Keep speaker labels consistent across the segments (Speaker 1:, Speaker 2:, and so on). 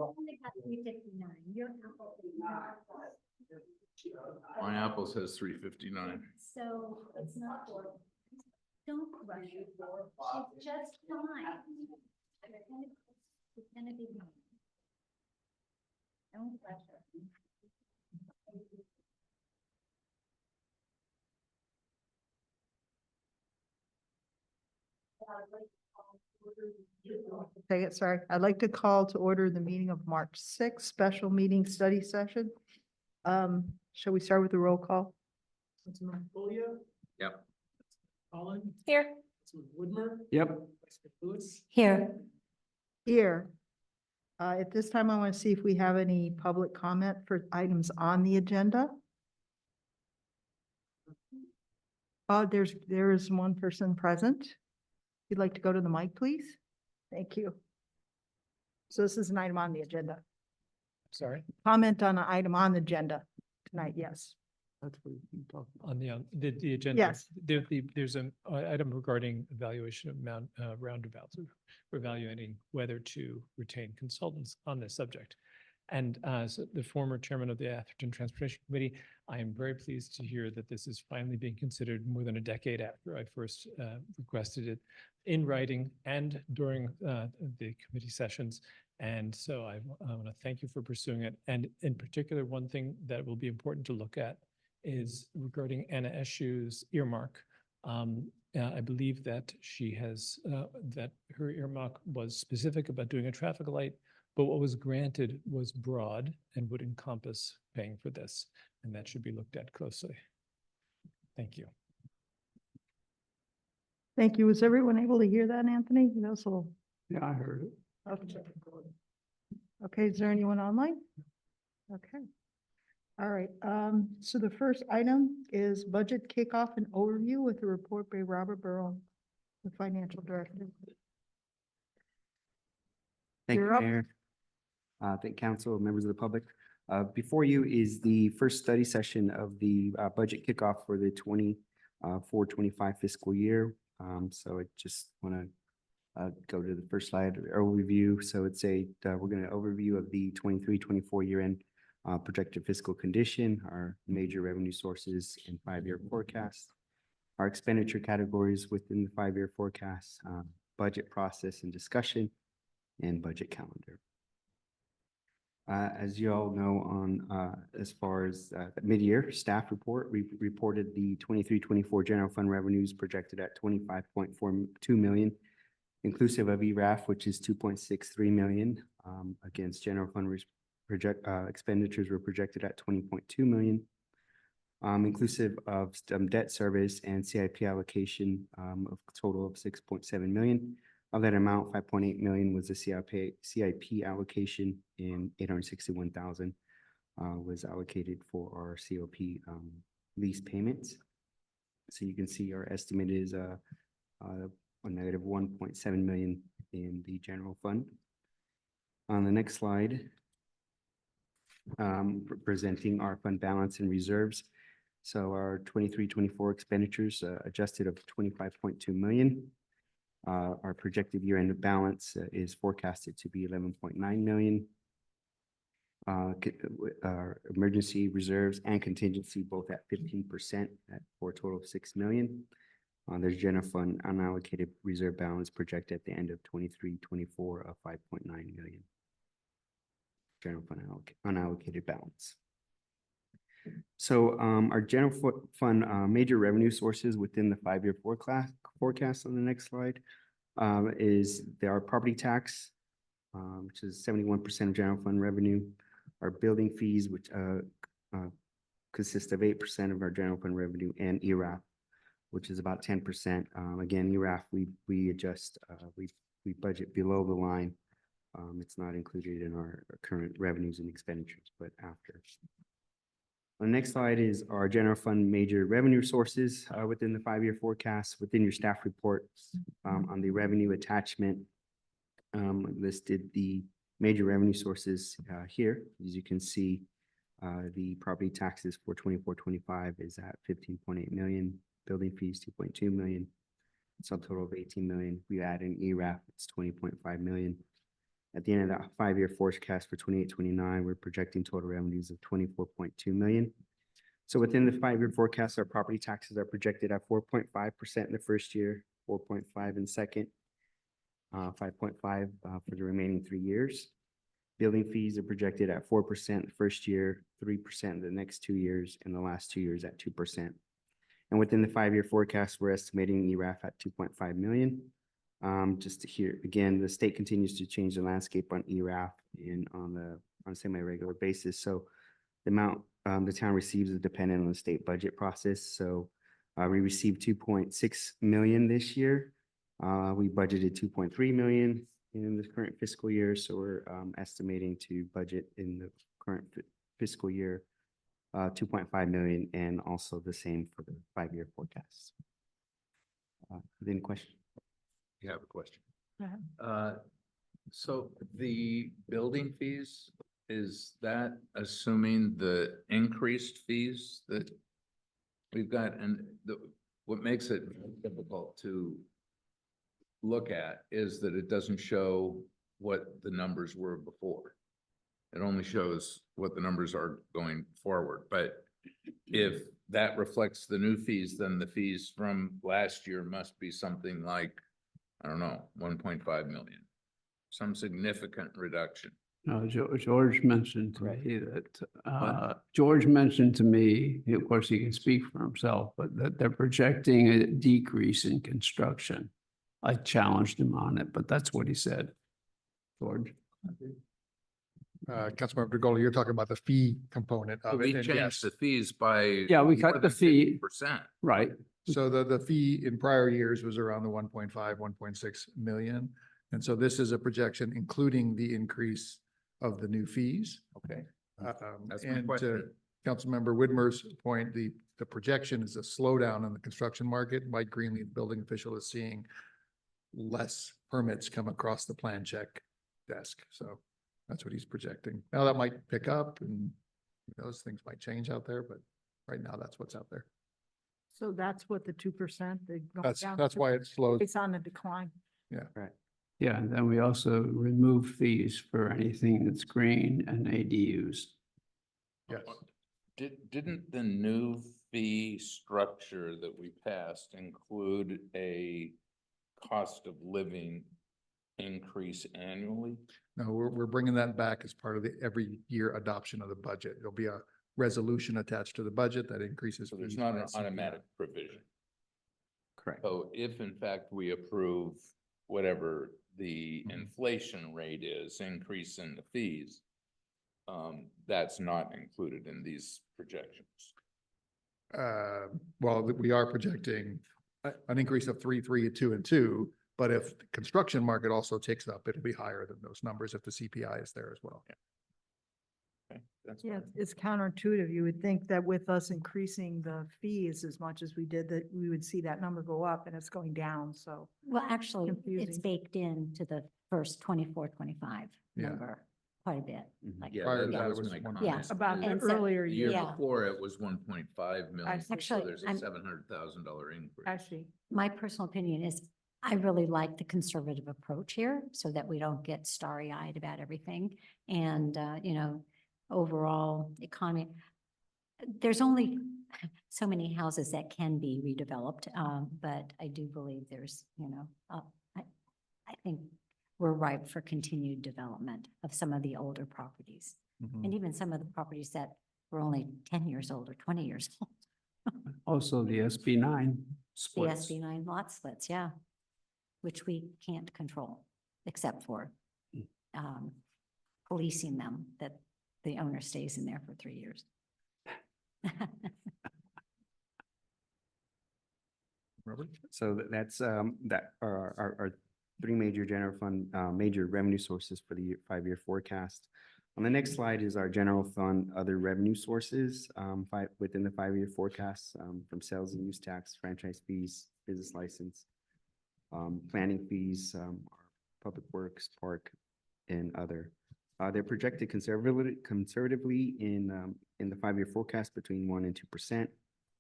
Speaker 1: only got 359. Your apple.
Speaker 2: My apple says 359.
Speaker 1: So it's not for, don't rush it. She's just fine. It's gonna be fine. Don't rush her.
Speaker 3: Take it, sorry. I'd like to call to order the meeting of March 6th, special meeting study session. Shall we start with the roll call?
Speaker 4: Councilmember Folia,
Speaker 2: Yep.
Speaker 4: Holland,
Speaker 5: Here.
Speaker 4: Councilmember Woodmer.
Speaker 2: Yep.
Speaker 4: Vice Mayor Lewis.
Speaker 5: Here.
Speaker 3: Here. At this time, I want to see if we have any public comment for items on the agenda. There is one person present. If you'd like to go to the mic, please. Thank you. So this is an item on the agenda.
Speaker 4: Sorry.
Speaker 3: Comment on an item on the agenda tonight, yes.
Speaker 4: That's what you talked
Speaker 6: On the agenda.
Speaker 3: Yes.
Speaker 6: There's an item regarding evaluation of roundabouts. We're evaluating whether to retain consultants on this subject. And as the former chairman of the Atherton Transportation Committee, I am very pleased to hear that this is finally being considered more than a decade after I first requested it in writing and during the committee sessions. And so I want to thank you for pursuing it. And in particular, one thing that will be important to look at is regarding Anna Eshu's earmark. I believe that she has, that her earmark was specific about doing a traffic light, but what was granted was broad and would encompass paying for this, and that should be looked at closely. Thank you.
Speaker 3: Thank you. Was everyone able to hear that, Anthony? That was a little.
Speaker 4: Yeah, I heard it.
Speaker 3: Okay. Okay, is there anyone online? Okay. All right, so the first item is budget kickoff and overview with a report by Robert Burrow, the financial director.
Speaker 7: Thank
Speaker 3: You're
Speaker 7: you,
Speaker 3: up.
Speaker 7: Mayor. Thank council, members of the public. Before you is the first study session of the budget kickoff for the 24-25 fiscal year. So I just want to go to the first slide, overview. So it's we're going to overview of the 23-24 year end projected fiscal condition, our major revenue sources and 5-year forecast, our expenditure categories within the 5-year forecast, budget process and discussion, and budget calendar. As you all know, on as far as the mid-year staff report, we reported the 23-24 general fund revenues projected at 25.42 million, inclusive of ERAF, which is 2.63 million, against general fund expenditures were projected at 20.2 million, inclusive of debt service and CIP allocation of a total of 6.7 million. Of that amount, 5.8 million was the CIP allocation, and 861,000 was allocated for our COP lease payments. So you can see our estimate is a negative 1.7 million in the general fund. On the next slide, presenting our fund balance and reserves. So our 23-24 expenditures adjusted of 25.2 million. Our projected year-end balance is forecasted to be 11.9 million. Our emergency reserves and contingency both at 15% for a total of 6 million. There's general fund unallocated reserve balance projected at the end of 23-24 of 5.9 million. General fund unallocated balance. So our general fund major revenue sources within the 5-year forecast on the next slide is our property tax, which is 71% of general fund revenue. Our building fees, which consist of 8% of our general fund revenue, and ERAF, which is about 10%. Again, ERAF, we adjust, we budget below the line. It's not included in our current revenues and expenditures, but after. The next slide is our general fund major revenue sources within the 5-year forecast. Within your staff report, on the revenue attachment, listed the major revenue sources here. As you can see, the property taxes for 24-25 is at 15.8 million, building fees 2.2 million, subtotal of 18 million. We add an ERAF, it's 20.5 million. At the end of that 5-year forecast for 28-29, we're projecting total revenues of 24.2 million. So within the 5-year forecast, our property taxes are projected at 4.5% in the first year, 4.5 in second, 5.5 for the remaining 3 years. Building fees are projected at 4% the first year, 3% the next 2 years, and the last 2 years at 2%. And within the 5-year forecast, we're estimating ERAF at 2.5 million. Just to hear, again, the state continues to change the landscape on ERAF and on a semi-regular basis. So the amount the town receives is dependent on the state budget process. So we received 2.6 million this year. We budgeted 2.3 million in this current fiscal year. So we're estimating to budget in the current fiscal year 2.5 million, and also the same for the 5-year forecast. Any questions?
Speaker 2: You have a question?
Speaker 3: Go ahead.
Speaker 2: So the building fees, is that assuming the increased fees that we've got? And what makes it difficult to look at is that it doesn't show what the numbers were before. It only shows what the numbers are going forward. But if that reflects the new fees, then the fees from last year must be something like, I don't know, 1.5 million, some significant reduction.
Speaker 4: No, George mentioned to
Speaker 6: Right.
Speaker 4: me that, George mentioned to me, of course, he can speak for himself, but that they're projecting a decrease in construction. I challenged him on it, but that's what he said. George?
Speaker 5: Councilmember DeGola, you're talking about the fee component of
Speaker 2: We
Speaker 5: it. and
Speaker 2: changed
Speaker 5: yes,
Speaker 2: the fees by.
Speaker 4: Yeah, we cut the fee.
Speaker 2: Percent.
Speaker 4: Right.
Speaker 5: so the fee in prior years was around the 1.5, 1.6 million. And so this is a projection including the increase of the new fees.
Speaker 2: Okay. That's my
Speaker 5: And to
Speaker 2: question.
Speaker 5: Councilmember Whitmer's point, the projection is a slowdown in the construction market. Mike Greenlee, the building official, is seeing less permits come across the plan check desk. So that's what he's projecting. Now that might pick up and those things might change out there, but right now that's what's out there.
Speaker 3: So that's what the 2%.
Speaker 5: That's why it slows.
Speaker 3: It's on the decline.
Speaker 4: Yeah, and then we also remove fees for anything that's green and ADUs.
Speaker 5: Yes.
Speaker 2: Didn't the new fee structure that we passed include a cost of living increase annually?
Speaker 5: No, we're bringing that back as part of the every year adoption of the budget. There'll be a resolution attached to the budget that increases.
Speaker 2: So there's
Speaker 5: fees
Speaker 2: not
Speaker 5: by
Speaker 2: an
Speaker 5: CPI.
Speaker 2: automatic provision.
Speaker 7: Correct.
Speaker 2: So if in fact we approve whatever the inflation rate is, increase in the fees, that's not included in these projections.
Speaker 5: Well, we are projecting an increase of 3, 3, 2, and 2. But if the construction market also takes up, it'll be higher than those numbers if the CPI is there as well.
Speaker 2: Okay, that's
Speaker 3: Yeah,
Speaker 2: fine.
Speaker 3: it's counterintuitive. You would think that with us increasing the fees as much as we did, that we would see that number go up, and it's going down, so.
Speaker 1: Well, actually, it's
Speaker 3: Confusing.
Speaker 1: baked into the first 24-25
Speaker 5: Yeah.
Speaker 1: number quite a bit.
Speaker 7: Mhm.
Speaker 1: Like,
Speaker 2: Yeah,
Speaker 5: Prior to
Speaker 2: that
Speaker 5: that, it
Speaker 2: was
Speaker 5: was
Speaker 2: my
Speaker 5: 1.
Speaker 2: comment.
Speaker 3: About the
Speaker 1: And so-
Speaker 3: earlier
Speaker 2: The
Speaker 3: year.
Speaker 2: year
Speaker 1: Yeah.
Speaker 2: before it was 1.5 million. So
Speaker 1: Actually,
Speaker 2: there's a
Speaker 1: I'm-
Speaker 2: $700,000 increase.
Speaker 3: I see.
Speaker 1: My personal opinion is I really like the conservative approach here so that we don't get starry-eyed about everything. And, overall economy, there's only so many houses that can be redeveloped. But I do believe there's, I think we're ripe for continued development of some of the older properties.
Speaker 5: Mhm.
Speaker 1: And even some of the properties that were only 10 years old or 20 years old.
Speaker 4: Also, the SB9
Speaker 1: The
Speaker 4: splits.
Speaker 1: SB9 lot splits, yeah, which we can't control, except for policing them, that the owner stays in there for 3 years.
Speaker 5: Robert?
Speaker 7: So that's, that are our 3 major general fund, major revenue sources for the 5-year forecast. On the next slide is our general fund, other revenue sources, within the 5-year forecast, from sales and use tax, franchise fees, business license, planning fees, public works, park, and other. They're projected conservatively in the 5-year forecast between 1% and 2%.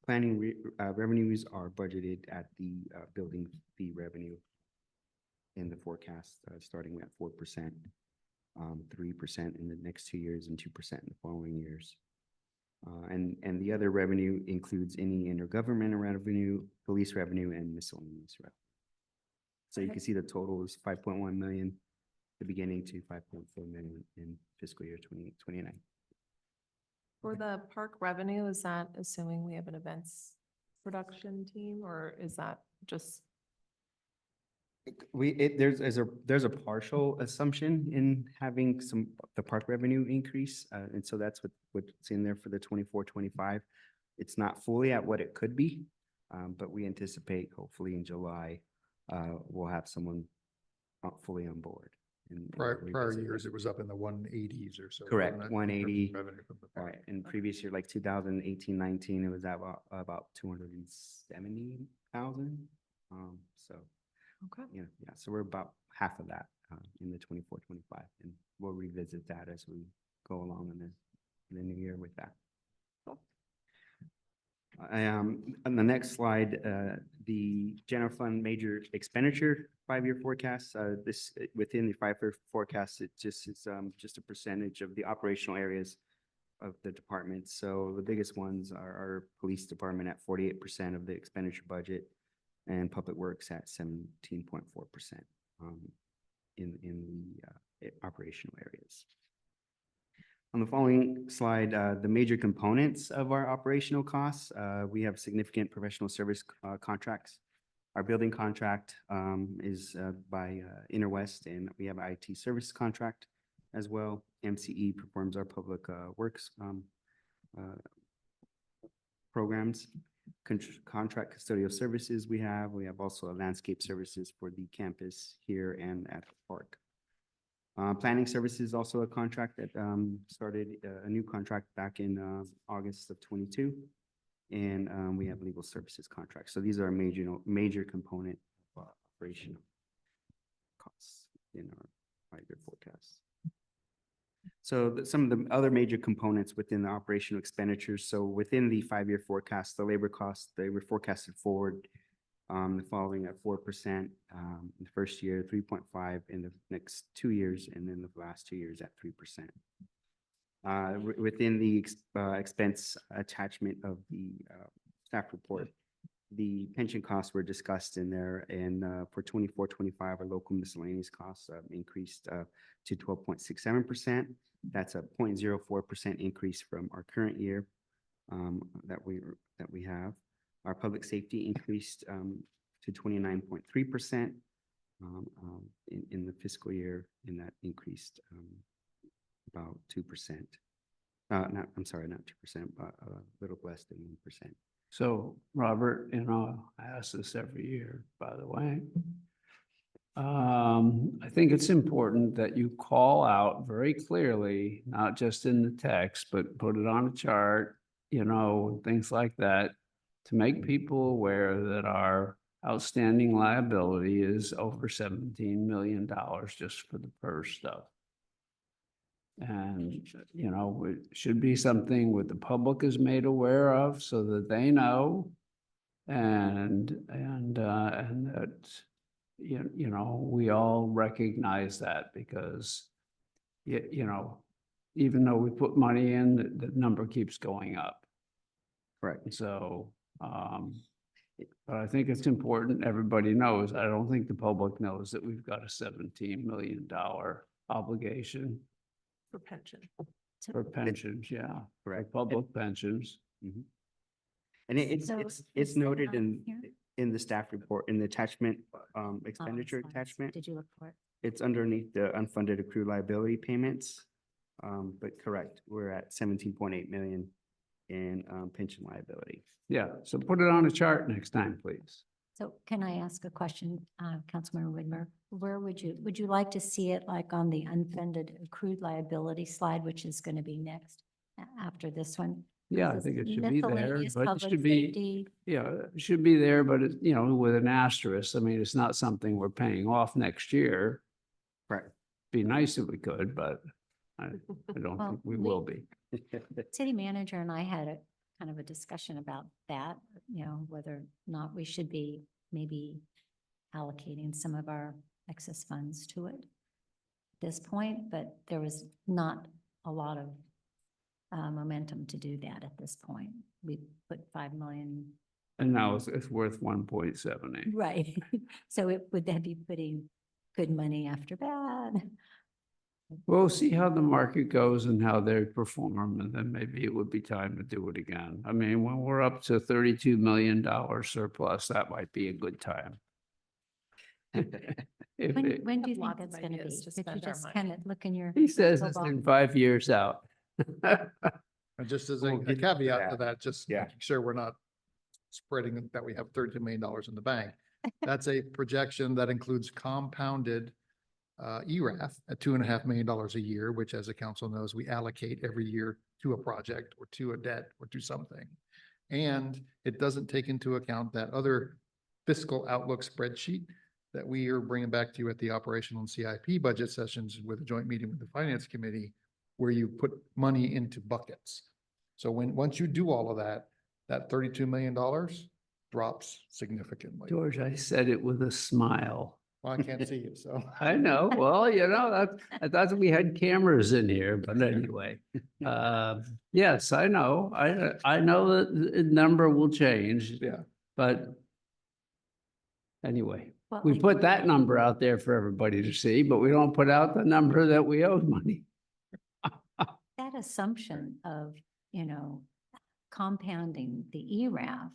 Speaker 7: Planning revenues are budgeted at the building fee revenue in the forecast, starting at 4%. 3% in the next 2 years and 2% in the following years. And the other revenue includes any intergovernmental revenue, police revenue, and miscellaneous revenue. So you can see the total is 5.1 million, the beginning to 5.4 million in fiscal year 2029.
Speaker 8: For the park revenue, is that assuming we have an events production team, or is that just?
Speaker 7: There's a partial assumption in having the park revenue increase. And so that's what's in there for the 24-25. It's not fully at what it could be, but we anticipate hopefully in July, we'll have someone fully on board. and
Speaker 5: Prior
Speaker 7: revisit
Speaker 5: years,
Speaker 7: it.
Speaker 5: it was up in the 180s or so.
Speaker 7: Correct,
Speaker 5: wasn't it, in terms of
Speaker 7: 180.
Speaker 5: revenue from the
Speaker 7: All
Speaker 5: park.
Speaker 7: right, in previous year, like 2018-19, it was at about 270,000. So,
Speaker 8: Okay.
Speaker 7: yeah, so we're about half of that in the 24-25, and we'll revisit that as we go along in the new year with that. On the next slide, the general fund major expenditure 5-year forecast, this within the 5-year forecast, it just is just a percentage of the operational areas of the department. So the biggest ones are our police department at 48% of the expenditure budget, and public works at 17.4% in the operational areas. On the following slide, the major components of our operational costs, we have significant professional service contracts. Our building contract is by Interwest, and we have an IT service contract as well. MCE performs our public works programs. Contract custodial services we have also landscape services for the campus here and at the park. Planning services, also a contract that started a new contract back in August of 22. And we have legal services contracts. So these are major component of operational costs in our 5-year forecast. So some of the other major components within the operational expenditures. So within the 5-year forecast, the labor costs, they were forecasted forward the following at 4% in the first year, 3.5 in the next 2 years, and then the last 2 years at 3%. Within the expense attachment of the staff report, the pension costs were discussed in there, and for 24-25, our local miscellaneous costs increased to 12.67%. That's a 0.04% increase from our current year that we have. Our public safety increased to 29.3% in the fiscal year, and that increased about 2%. I'm sorry, not 2%, but a little less than 1%.
Speaker 4: So, Robert, I ask this every year, by the way. I think it's important that you call out very clearly, not just in the text, but put it on a chart, things like that, to make people aware that our outstanding liability is over $17 million just for the PERS stuff. And, it should be something what the public is made aware of so that they know. And that, we all recognize that because, even though we put money in, the number keeps going up.
Speaker 7: Correct.
Speaker 4: So, but I think it's important everybody knows. I don't think the public knows that we've got a $17 million obligation
Speaker 8: For pension.
Speaker 4: for pensions, yeah, for
Speaker 7: Correct.
Speaker 4: public pensions.
Speaker 7: Mhm. And it's
Speaker 1: So
Speaker 7: it's
Speaker 1: is
Speaker 7: noted
Speaker 1: that
Speaker 7: in
Speaker 1: here?
Speaker 7: the staff report, in the attachment, expenditure
Speaker 1: Slides.
Speaker 7: attachment.
Speaker 1: Did you look for it?
Speaker 7: It's underneath the unfunded accrued liability payments. But correct, we're at 17.8 million in pension liability.
Speaker 4: Yeah, so put it on a chart next time, please.
Speaker 1: So can I ask a question, Councilmember Whitmer? Where would you like to see it, like on the unfunded accrued liability slide, which is going to be next after this one?
Speaker 4: Yeah, I
Speaker 1: This
Speaker 4: think it should be there,
Speaker 1: miscellaneous
Speaker 4: but it
Speaker 1: public
Speaker 4: should be,
Speaker 1: safety.
Speaker 4: yeah, it should be there, but it, with an asterisk. I mean, it's not something we're paying off next year.
Speaker 7: Right.
Speaker 4: Be nice if we could, but I don't
Speaker 1: Well,
Speaker 4: think we
Speaker 1: we-
Speaker 4: will be.
Speaker 1: City manager and I had a kind of a discussion about that, whether or not we should be maybe allocating some of our excess funds to it. this point, but there was not a lot of momentum to do that at this point. We put 5 million.
Speaker 4: And now it's worth 1.78.
Speaker 1: Right. So would that be putting good money after bad?
Speaker 4: We'll see how the market goes and how they perform, and then maybe it would be time to do it again. I mean, when we're up to $32 million surplus, that might be a good time. If it-
Speaker 1: When do you
Speaker 8: Have
Speaker 1: think
Speaker 8: lots
Speaker 1: that's
Speaker 8: of
Speaker 1: gonna be?
Speaker 8: ideas to
Speaker 1: Did you
Speaker 8: spend our
Speaker 1: just
Speaker 8: money.
Speaker 1: kind of look in your?
Speaker 4: He says
Speaker 1: crystal
Speaker 4: it's
Speaker 1: ball?
Speaker 4: in 5 years out.
Speaker 5: And just as a
Speaker 7: We'll
Speaker 5: a
Speaker 7: get to
Speaker 5: caveat to
Speaker 7: that.
Speaker 5: that, just
Speaker 7: Yeah.
Speaker 5: making sure we're not spreading that we have $32 million in the bank. That's a projection that includes compounded ERAF at $2.5 million a year, which as the council knows, we allocate every year to a project or to a debt or to something. And it doesn't take into account that other fiscal outlook spreadsheet that we are bringing back to you at the operational and CIP budget sessions with a joint meeting with the finance committee, where you put money into buckets. So once you do all of that, that $32 million drops significantly.
Speaker 4: George, I said it with a smile.
Speaker 5: Well, I can't see you, so.
Speaker 4: I know, well, I thought we had cameras in here, but anyway. Yes, I know. I know that the number will change,
Speaker 5: Yeah,
Speaker 4: but anyway,
Speaker 1: Well,
Speaker 4: we
Speaker 1: I-
Speaker 4: put that number out there for everybody to see, but we don't put out the number that we owe money.
Speaker 1: That assumption of, compounding the ERAF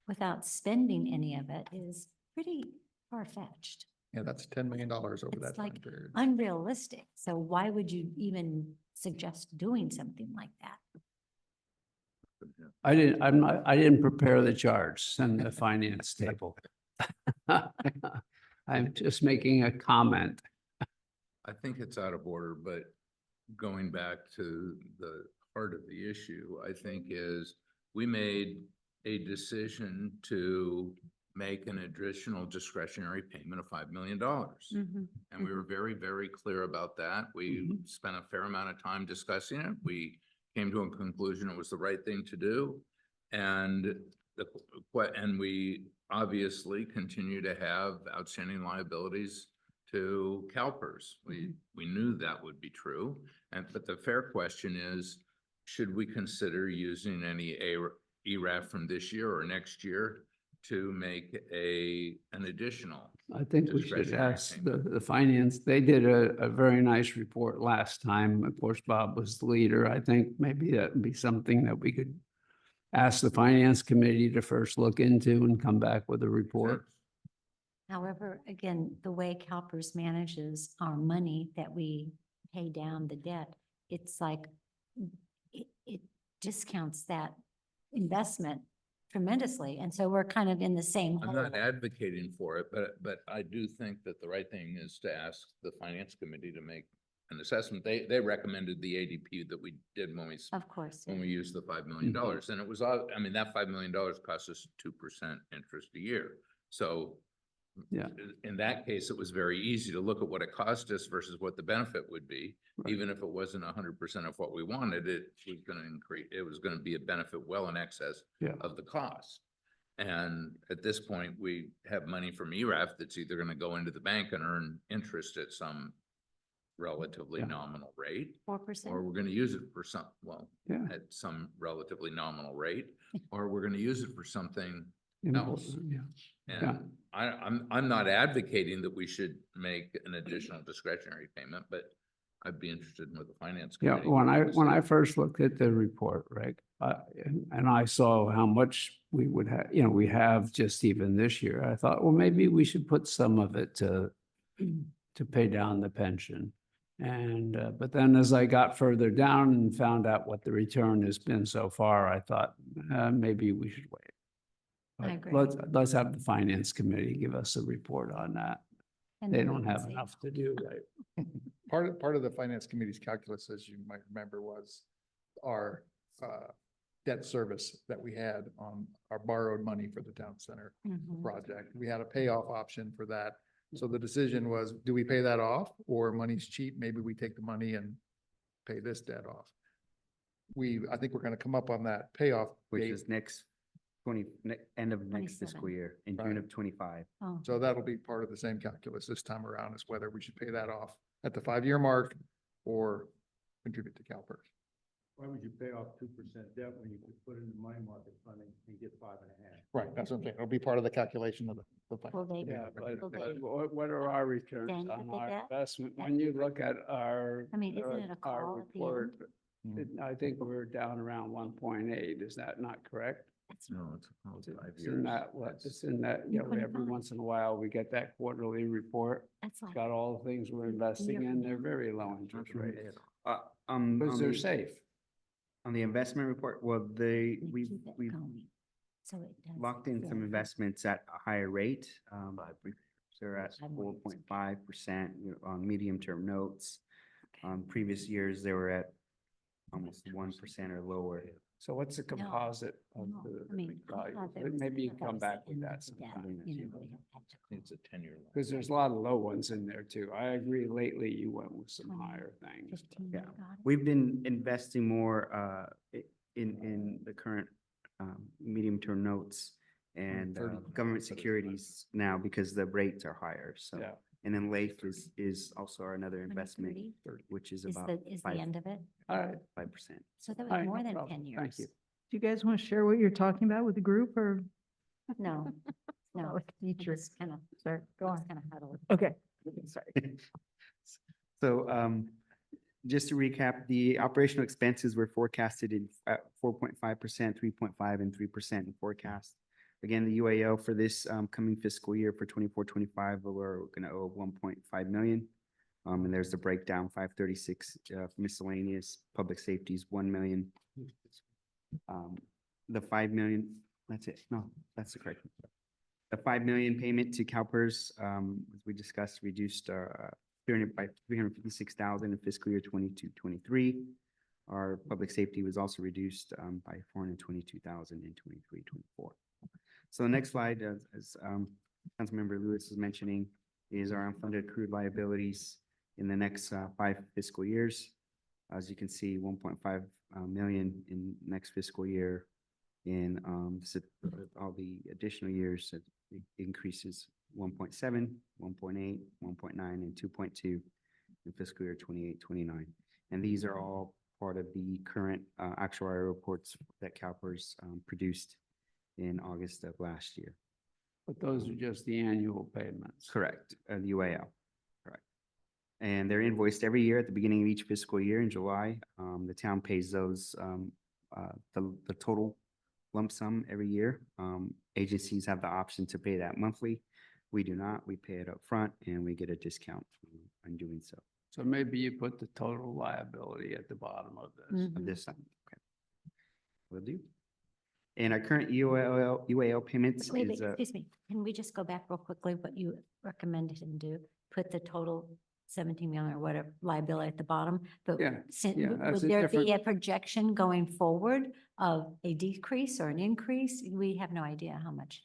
Speaker 1: without spending any of it is pretty far-fetched,
Speaker 5: yeah, that's $10 million over
Speaker 1: It's
Speaker 5: that time
Speaker 1: like
Speaker 5: period.
Speaker 1: unrealistic. So why would you even suggest doing something like that?
Speaker 4: I didn't prepare the charts and the finance table. I'm just making a comment.
Speaker 2: I think it's out of order, but going back to the heart of the issue, I think is we made a decision to make an additional discretionary payment of $5 million. And we were very, very clear about that. We spent a fair amount of time discussing it. We came to a conclusion it was the right thing to do. And we obviously continue to have outstanding liabilities to CalPERS. We knew that would be true. But the fair question is, should we consider using any ERAF from this year or next year to make an additional?
Speaker 4: I think we should
Speaker 2: Discretionary
Speaker 4: ask
Speaker 2: payment.
Speaker 4: the finance, they did a very nice report last time. Of course, Bob was the leader. I think maybe that would be something that we could ask the finance committee to first look into and come back with a report.
Speaker 1: However, again, the way CalPERS manages our money that we pay down the debt, it's like it discounts that investment tremendously. And so we're kind of in the same
Speaker 2: I'm
Speaker 1: hole.
Speaker 2: not advocating for it, but I do think that the right thing is to ask the finance committee to make an assessment. They recommended the ADP that we did
Speaker 1: Of course.
Speaker 2: when we used the $5 million. And it was, I mean, that $5 million cost us 2% interest a year. So
Speaker 4: Yeah.
Speaker 2: in that case, it was very easy to look at what it cost us versus what the benefit would be.
Speaker 4: Right.
Speaker 2: Even if it wasn't 100% of what we wanted, it was going to increase, it was going to be a benefit well in excess
Speaker 4: Yeah.
Speaker 2: of the cost. And at this point, we have money from ERAF that's either going to go into the bank and earn interest at some relatively
Speaker 4: Yeah.
Speaker 2: nominal rate,
Speaker 1: 4%.
Speaker 2: or we're going to use it for some,
Speaker 4: Yeah.
Speaker 2: at some relatively nominal rate, or we're going to use it for something else.
Speaker 4: Yeah. Yeah.
Speaker 2: And I'm not advocating that we should make an additional discretionary payment, but I'd be interested in what the finance
Speaker 4: Yeah,
Speaker 2: committee.
Speaker 4: when I first looked at the report, right, and I saw how much we would have, we have just even this year, I thought, well, maybe we should put some of it to pay down the pension. And, but then as I got further down and found out what the return has been so far, I thought, maybe we should wait.
Speaker 1: I
Speaker 4: But
Speaker 1: agree.
Speaker 4: let's have the finance committee give us a report on that.
Speaker 1: And
Speaker 4: They
Speaker 1: then
Speaker 4: don't
Speaker 1: we can
Speaker 4: have
Speaker 1: see.
Speaker 4: enough to do, right?
Speaker 5: Part of the finance committee's calculus, as you might remember, was our debt service that we had on our borrowed money for the town center
Speaker 1: Mhm.
Speaker 5: project. We had a payoff option for that. So the decision was, do we pay that off, or money's cheap? Maybe we take the money and pay this debt off. I think we're gonna come up on that payoff
Speaker 7: Which
Speaker 5: date.
Speaker 7: is end of next fiscal
Speaker 1: 27.
Speaker 7: year, in June
Speaker 5: Right.
Speaker 7: of 25.
Speaker 1: Oh,
Speaker 5: So that'll be part of the same calculus this time around, is whether we should pay that off at the 5-year mark or contribute to CalPERS.
Speaker 4: Why would you pay off 2% debt when you could put it in the money market funding and get 5.5?
Speaker 5: Right, that's what I'm saying. It'll be part of the calculation of the fund.
Speaker 1: Will they,
Speaker 4: Yeah, but
Speaker 1: Will they
Speaker 4: what are our returns
Speaker 1: then
Speaker 4: on
Speaker 1: get
Speaker 4: our
Speaker 1: that?
Speaker 4: investment? When you look at our.
Speaker 1: I mean, isn't it a
Speaker 4: our
Speaker 1: call at the
Speaker 4: report,
Speaker 5: end?
Speaker 4: I think we're down around 1.8. Is that not correct?
Speaker 1: that's
Speaker 2: No, it's about 5
Speaker 4: It's
Speaker 2: years.
Speaker 4: in that, what, it's in that, you know, every
Speaker 1: 1.5.
Speaker 4: once in a while, we get that quarterly report.
Speaker 1: that's like.
Speaker 4: Got all the things we're investing in. They're very low interest rates. Because
Speaker 7: On
Speaker 4: they're
Speaker 7: the,
Speaker 4: safe.
Speaker 7: on the investment report, well,
Speaker 1: we
Speaker 7: we've,
Speaker 1: keep it
Speaker 7: we've
Speaker 1: going. So it does
Speaker 7: locked in some
Speaker 1: feel-
Speaker 7: investments at a higher rate. They're at
Speaker 1: I'm worried.
Speaker 7: 4.5% on medium-term notes. Previous years, they were at almost 1% or lower.
Speaker 4: So what's the composite of
Speaker 1: No,
Speaker 4: the
Speaker 1: I mean, I
Speaker 4: value?
Speaker 1: thought there was-
Speaker 4: Maybe you
Speaker 1: I
Speaker 4: can
Speaker 1: thought
Speaker 4: come
Speaker 1: was
Speaker 4: back
Speaker 1: the
Speaker 4: with
Speaker 1: end
Speaker 4: that
Speaker 1: of the debt,
Speaker 4: sometime.
Speaker 1: you know, they have to-
Speaker 2: It's a 10-year loan.
Speaker 4: Because there's a lot of low ones in there too. I agree lately you went with some
Speaker 1: 20,
Speaker 4: higher things.
Speaker 1: 15,
Speaker 7: Yeah.
Speaker 1: got it?
Speaker 7: We've been investing more in the current medium-term notes and
Speaker 5: 30.
Speaker 7: government securities now because the rates are higher, so.
Speaker 4: Yeah.
Speaker 7: And then LAIF is also another investment,
Speaker 1: 2030
Speaker 7: which is
Speaker 1: Is
Speaker 7: about
Speaker 1: the
Speaker 7: 5%.
Speaker 1: end of it?
Speaker 4: All right.
Speaker 7: 5%.
Speaker 1: So that
Speaker 4: All
Speaker 1: was
Speaker 4: right,
Speaker 1: more
Speaker 4: no
Speaker 1: than
Speaker 4: problem.
Speaker 1: 10 years.
Speaker 4: Thank you.
Speaker 3: Do you guys want to share what you're talking about with the group or?
Speaker 1: No, no.
Speaker 3: Like teacher.
Speaker 1: Kind of,
Speaker 3: Sorry, go on.
Speaker 1: kind of huddled.
Speaker 3: Okay, sorry.
Speaker 7: So just to recap, the operational expenses were forecasted in 4.5%, 3.5, and 3% in forecast. Again, the UAO for this coming fiscal year for 24-25, we're going to owe 1.5 million. And there's the breakdown, 536 miscellaneous, public safeties, 1 million. The 5 million, that's it. No, that's the correct one. The 5 million payment to CalPERS, as we discussed, reduced by 356,000 in fiscal year 22-23. Our public safety was also reduced by 422,000 in 23-24. So the next slide, as Councilmember Lewis is mentioning, is our unfunded accrued liabilities in the next 5 fiscal years. As you can see, 1.5 million in next fiscal year. In all the additional years, it increases 1.7, 1.8, 1.9, and 2.2 in fiscal year 28-29. And these are all part of the current actuarial reports that CalPERS produced in August of last year.
Speaker 4: But those are just the annual payments.
Speaker 7: Correct, the UAL, correct. And they're invoiced every year at the beginning of each fiscal year in July. The town pays those, the total lump sum every year. Agencies have the option to pay that monthly. We do not. We pay it up front, and we get a discount on doing so.
Speaker 4: So maybe you put the total liability at the bottom of this.
Speaker 1: Mhm.
Speaker 7: Of this sum, okay. Will do. And our current UAL payments
Speaker 1: Wait,
Speaker 7: is,
Speaker 1: excuse me, can we just go back real quickly, what you recommended him do? Put the total 17 million or whatever liability at the bottom, but
Speaker 4: Yeah, yeah,
Speaker 1: would
Speaker 4: that's a
Speaker 1: there be
Speaker 4: different-
Speaker 1: a projection going forward of a decrease or an increase? We have no idea how much.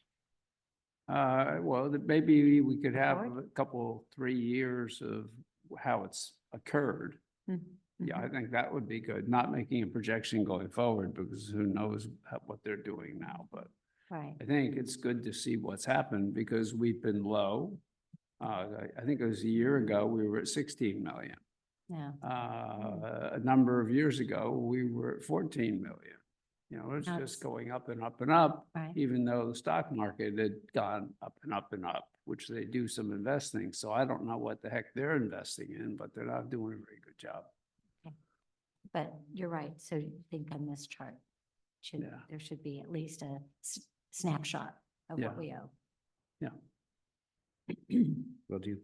Speaker 4: Well, maybe we could have
Speaker 1: Forward?
Speaker 4: a couple, 3 years of how it's occurred.
Speaker 1: Mhm,
Speaker 4: Yeah,
Speaker 1: mhm.
Speaker 4: I think that would be good, not making a projection going forward because who knows what they're doing now, but
Speaker 1: Right,
Speaker 4: I think it's good to see what's happened because we've been low. I think it was a year ago, we were at 16 million.
Speaker 1: yeah.
Speaker 4: A number of years ago, we were at 14 million. You know, it's
Speaker 1: Now
Speaker 4: just
Speaker 1: it's-
Speaker 4: going up and up and up,
Speaker 1: Right.
Speaker 4: even though the stock market had gone up and up and up, which they do some investing. So I don't know what the heck they're investing in, but they're not doing a very good job.
Speaker 1: But you're right. So you think on this chart,
Speaker 4: Yeah.
Speaker 1: there should be at least a snapshot of
Speaker 4: Yeah.
Speaker 1: what we owe.
Speaker 7: will do.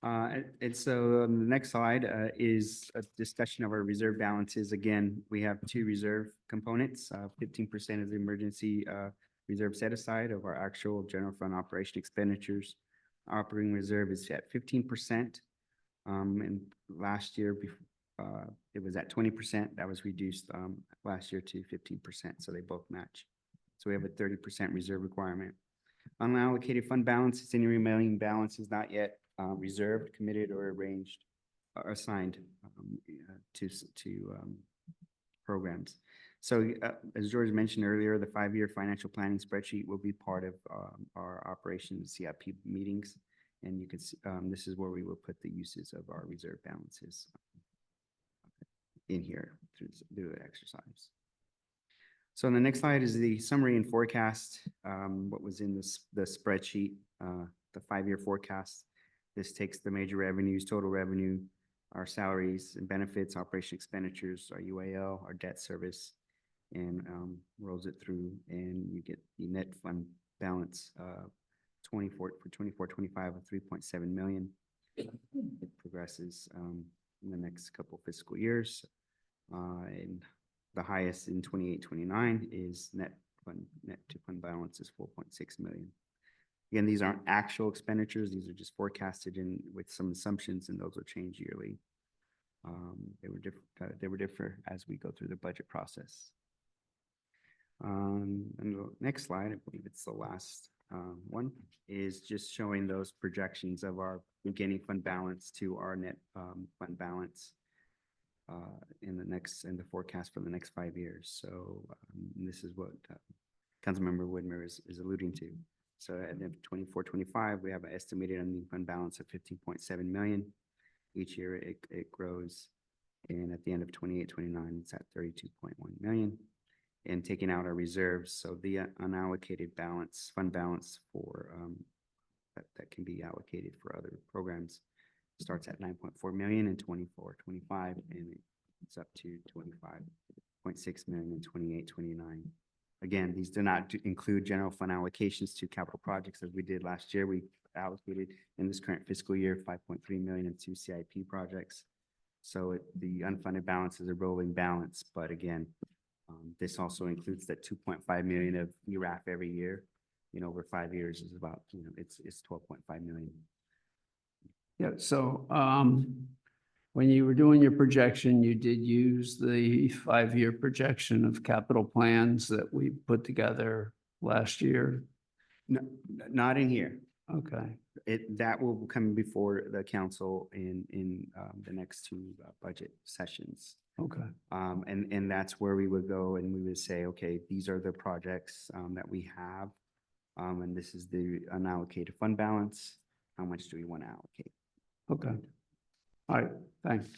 Speaker 7: And so the next slide is a discussion of our reserve balances. Again, we have 2 reserve components. 15% is the emergency reserve set aside of our actual general fund operation expenditures. Our operating reserve is at 15%. And last year, it was at 20%. That was reduced last year to 15%. So they both match. So we have a 30% reserve requirement. Unallocated fund balance, it's any remaining balance is not yet reserved, committed, or arranged, or assigned to programs. So as George mentioned earlier, the 5-year financial planning spreadsheet will be part of our operations CIP meetings. And you can see, this is where we will put the uses of our reserve balances in here through the exercise. So on the next slide is the summary and forecast, what was in the spreadsheet, the 5-year forecast. This takes the major revenues, total revenue, our salaries and benefits, operation expenditures, our UAL, our debt service, and rolls it through, and you get the net fund balance 24-25 of 3.7 million. It progresses in the next couple fiscal years. And the highest in 28-29 is net to fund balance is 4.6 million. Again, these aren't actual expenditures. These are just forecasted in with some assumptions, and those will change yearly. They were different as we go through the budget process. And the next slide, I believe it's the last one, is just showing those projections of our beginning fund balance to our net fund balance in the forecast for the next 5 years. So this is what Councilmember Whitmer is alluding to. So at the 24-25, we have an estimated ending fund balance of 15.7 million. Each year it grows, and at the end of 28-29, it's at 32.1 million. And taking out our reserves, so the unallocated balance, fund balance for that can be allocated for other programs starts at 9.4 million in 24-25, and it's up to 25.6 million in 28-29. Again, these do not include general fund allocations to capital projects as we did last year. We allocated in this current fiscal year 5.3 million into CIP projects. So the unfunded balance is a rolling balance, but again, this also includes that 2.5 million of ERAF every year. Over 5 years is about, it's 12.5 million.
Speaker 4: Yeah, so when you were doing your projection, you did use the 5-year projection of capital plans that we put together last year?
Speaker 7: No, not in here.
Speaker 4: Okay,
Speaker 7: That will come before the council in the next 2 budget sessions.
Speaker 4: okay.
Speaker 7: And that's where we would go and we would say, okay, these are the projects that we have. And this is the unallocated fund balance. How much do we want to allocate?
Speaker 4: Okay. All right, thanks.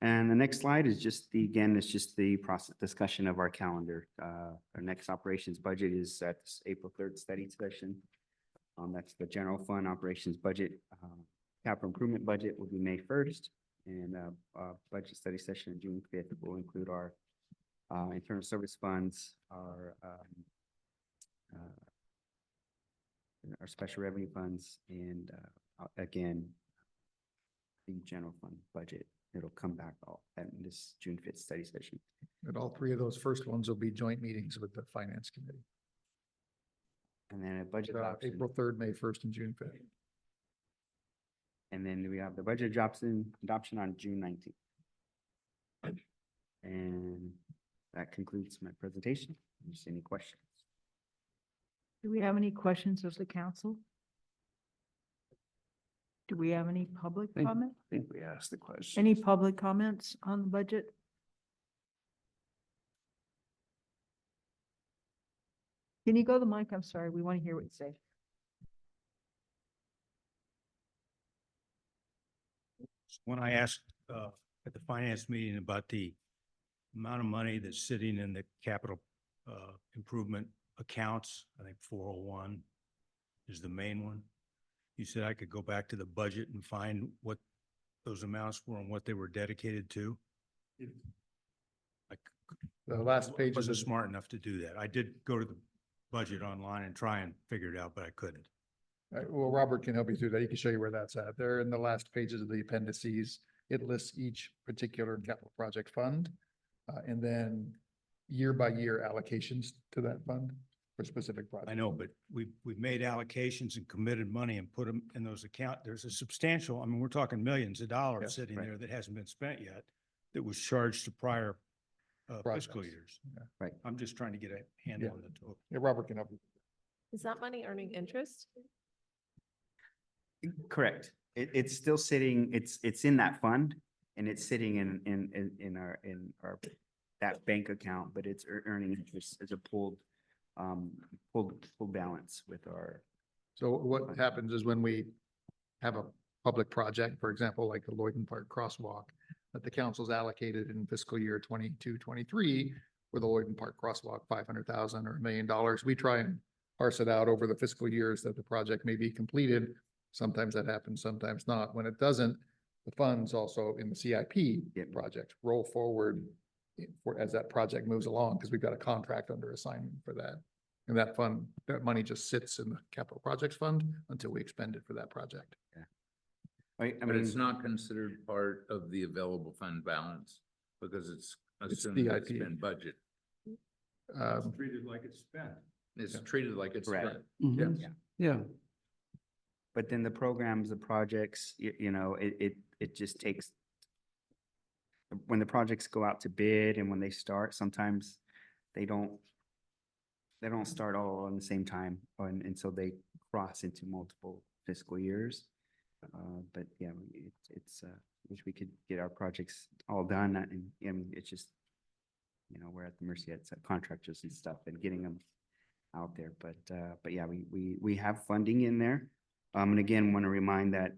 Speaker 7: And the next slide is just it's just the process discussion of our calendar. Our next operations budget is at this April 3rd study session. That's the general fund operations budget. Capital improvement budget will be May 1st. And budget study session on June 5th will include our internal service funds, our special revenue funds, and again, the general fund budget. It'll come back all at this June 5th study session.
Speaker 5: And all 3 of those first ones will be joint meetings with the finance committee.
Speaker 7: And then a budget adoption.
Speaker 5: April 3rd, May 1st, and June 5th.
Speaker 7: And then we have the budget adoption on June 19th. And that concludes my presentation. Just any questions?
Speaker 3: Do we have any questions of the council? Do we have any public
Speaker 4: Thank-
Speaker 3: comment?
Speaker 4: I think we asked the question.
Speaker 3: Any public comments on the budget? Can you go to the mic? I'm sorry, we want to hear what you say.
Speaker 9: When I asked at the finance meeting about the amount of money that's sitting in the capital improvement accounts, I think 401 is the main one. You said I could go back to the budget and find what those amounts were and what they were dedicated to.
Speaker 5: The last page
Speaker 9: Wasn't
Speaker 5: is
Speaker 9: smart enough to do that. I did go to the budget online and try and figure it out, but I couldn't.
Speaker 5: well, Robert can help you through that. He can show you where that's at. There in the last pages of the appendices, it lists each particular capital project fund. And then year by year allocations to that fund for specific projects.
Speaker 9: I know, but we've made allocations and committed money and put them in those accounts. There's a substantial, I mean, we're talking millions of dollars
Speaker 5: Yes,
Speaker 9: sitting
Speaker 7: right.
Speaker 9: there that hasn't been spent yet, that was charged to prior fiscal
Speaker 5: Projects.
Speaker 9: years.
Speaker 5: Yeah.
Speaker 7: Right.
Speaker 9: I'm just trying to get a handle
Speaker 5: Yeah.
Speaker 9: on the total.
Speaker 5: Yeah, Robert can help you.
Speaker 8: Is that money earning interest?
Speaker 7: Correct. It's still sitting, it's in that fund and it's sitting in our that bank account, but it's earning interest as a pulled balance with our
Speaker 5: So what happens is when we have a public project, for example, like the Lloyden Park Crosswalk, that the council's allocated in fiscal year 22-23 for the Lloyden Park Crosswalk, 500,000 or $1 million. We try and parse it out over the fiscal years that the project may be completed. Sometimes that happens, sometimes not. When it doesn't, the funds also in the CIP
Speaker 7: Yep.
Speaker 5: project roll forward as that project moves along, because we've got a contract under assignment for that. And that fund, that money just sits in the capital projects fund until we expend it for that project.
Speaker 7: I
Speaker 2: But it's
Speaker 7: mean,
Speaker 2: not considered part of the available fund balance because it's assumed it's
Speaker 5: CIP.
Speaker 2: been budget.
Speaker 9: Treated like it's spent.
Speaker 2: It's
Speaker 5: Yeah.
Speaker 2: treated like it's
Speaker 7: Correct.
Speaker 2: spent.
Speaker 4: Mhm.
Speaker 7: Yeah.
Speaker 4: Yeah,
Speaker 7: but then the programs, the projects, you know, it just takes. When the projects go out to bid and when they start, sometimes they don't start all on the same time, and so they cross into multiple fiscal years. But yeah, it's, wish we could get our projects all done, and it's just, you know, we're at the mercy of contractors and stuff and getting them out there, but yeah, we have funding in there. And again, want to remind that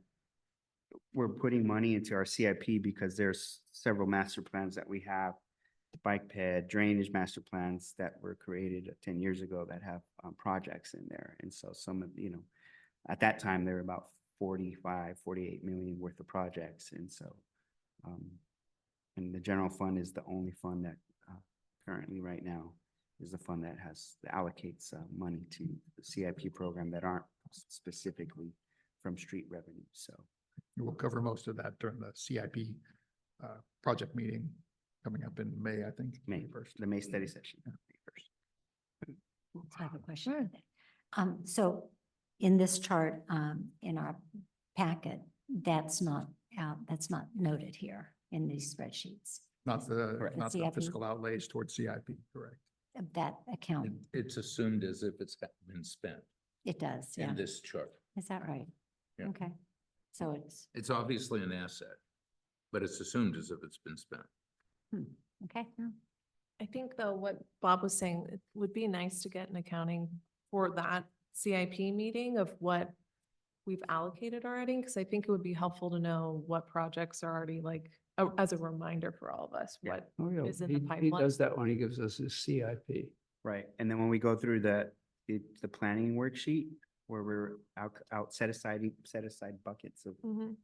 Speaker 7: we're putting money into our CIP because there's several master plans that we have, bike ped, drainage master plans that were created 10 years ago that have projects in there. And so some of, you know, at that time, there were about 48 million worth of projects. And so, and the general fund is the only fund that currently right now is the fund that allocates money to the CIP program that aren't specifically from street revenue. So
Speaker 5: We'll cover most of that during the CIP project meeting coming up in May, I think.
Speaker 7: May
Speaker 5: first.
Speaker 7: the May study session. May 1st.
Speaker 1: I have a question. on that. So in this chart, in our packet, that's not noted here in these spreadsheets.
Speaker 5: Not the,
Speaker 7: Correct.
Speaker 5: not the
Speaker 1: CIP.
Speaker 5: fiscal outlays towards CIP, correct?
Speaker 1: Of that account,
Speaker 2: It's assumed as if it's been spent
Speaker 1: it does, yeah.
Speaker 2: in this chart.
Speaker 1: Is that right?
Speaker 2: Yeah.
Speaker 1: Okay. So it's,
Speaker 2: It's obviously an asset, but it's assumed as if it's been spent.
Speaker 1: okay.
Speaker 8: I think though, what Bob was saying, it would be nice to get an accounting for that CIP meeting of what we've allocated already, because I think it would be helpful to know what projects are already like, as a reminder for all of us,
Speaker 7: Yeah.
Speaker 8: what
Speaker 4: oh, yeah,
Speaker 8: is in the
Speaker 4: he
Speaker 8: pipeline.
Speaker 4: does that when he gives us his CIP.
Speaker 7: Right. And then when we go through the planning worksheet where we're set aside buckets of,
Speaker 8: Mhm.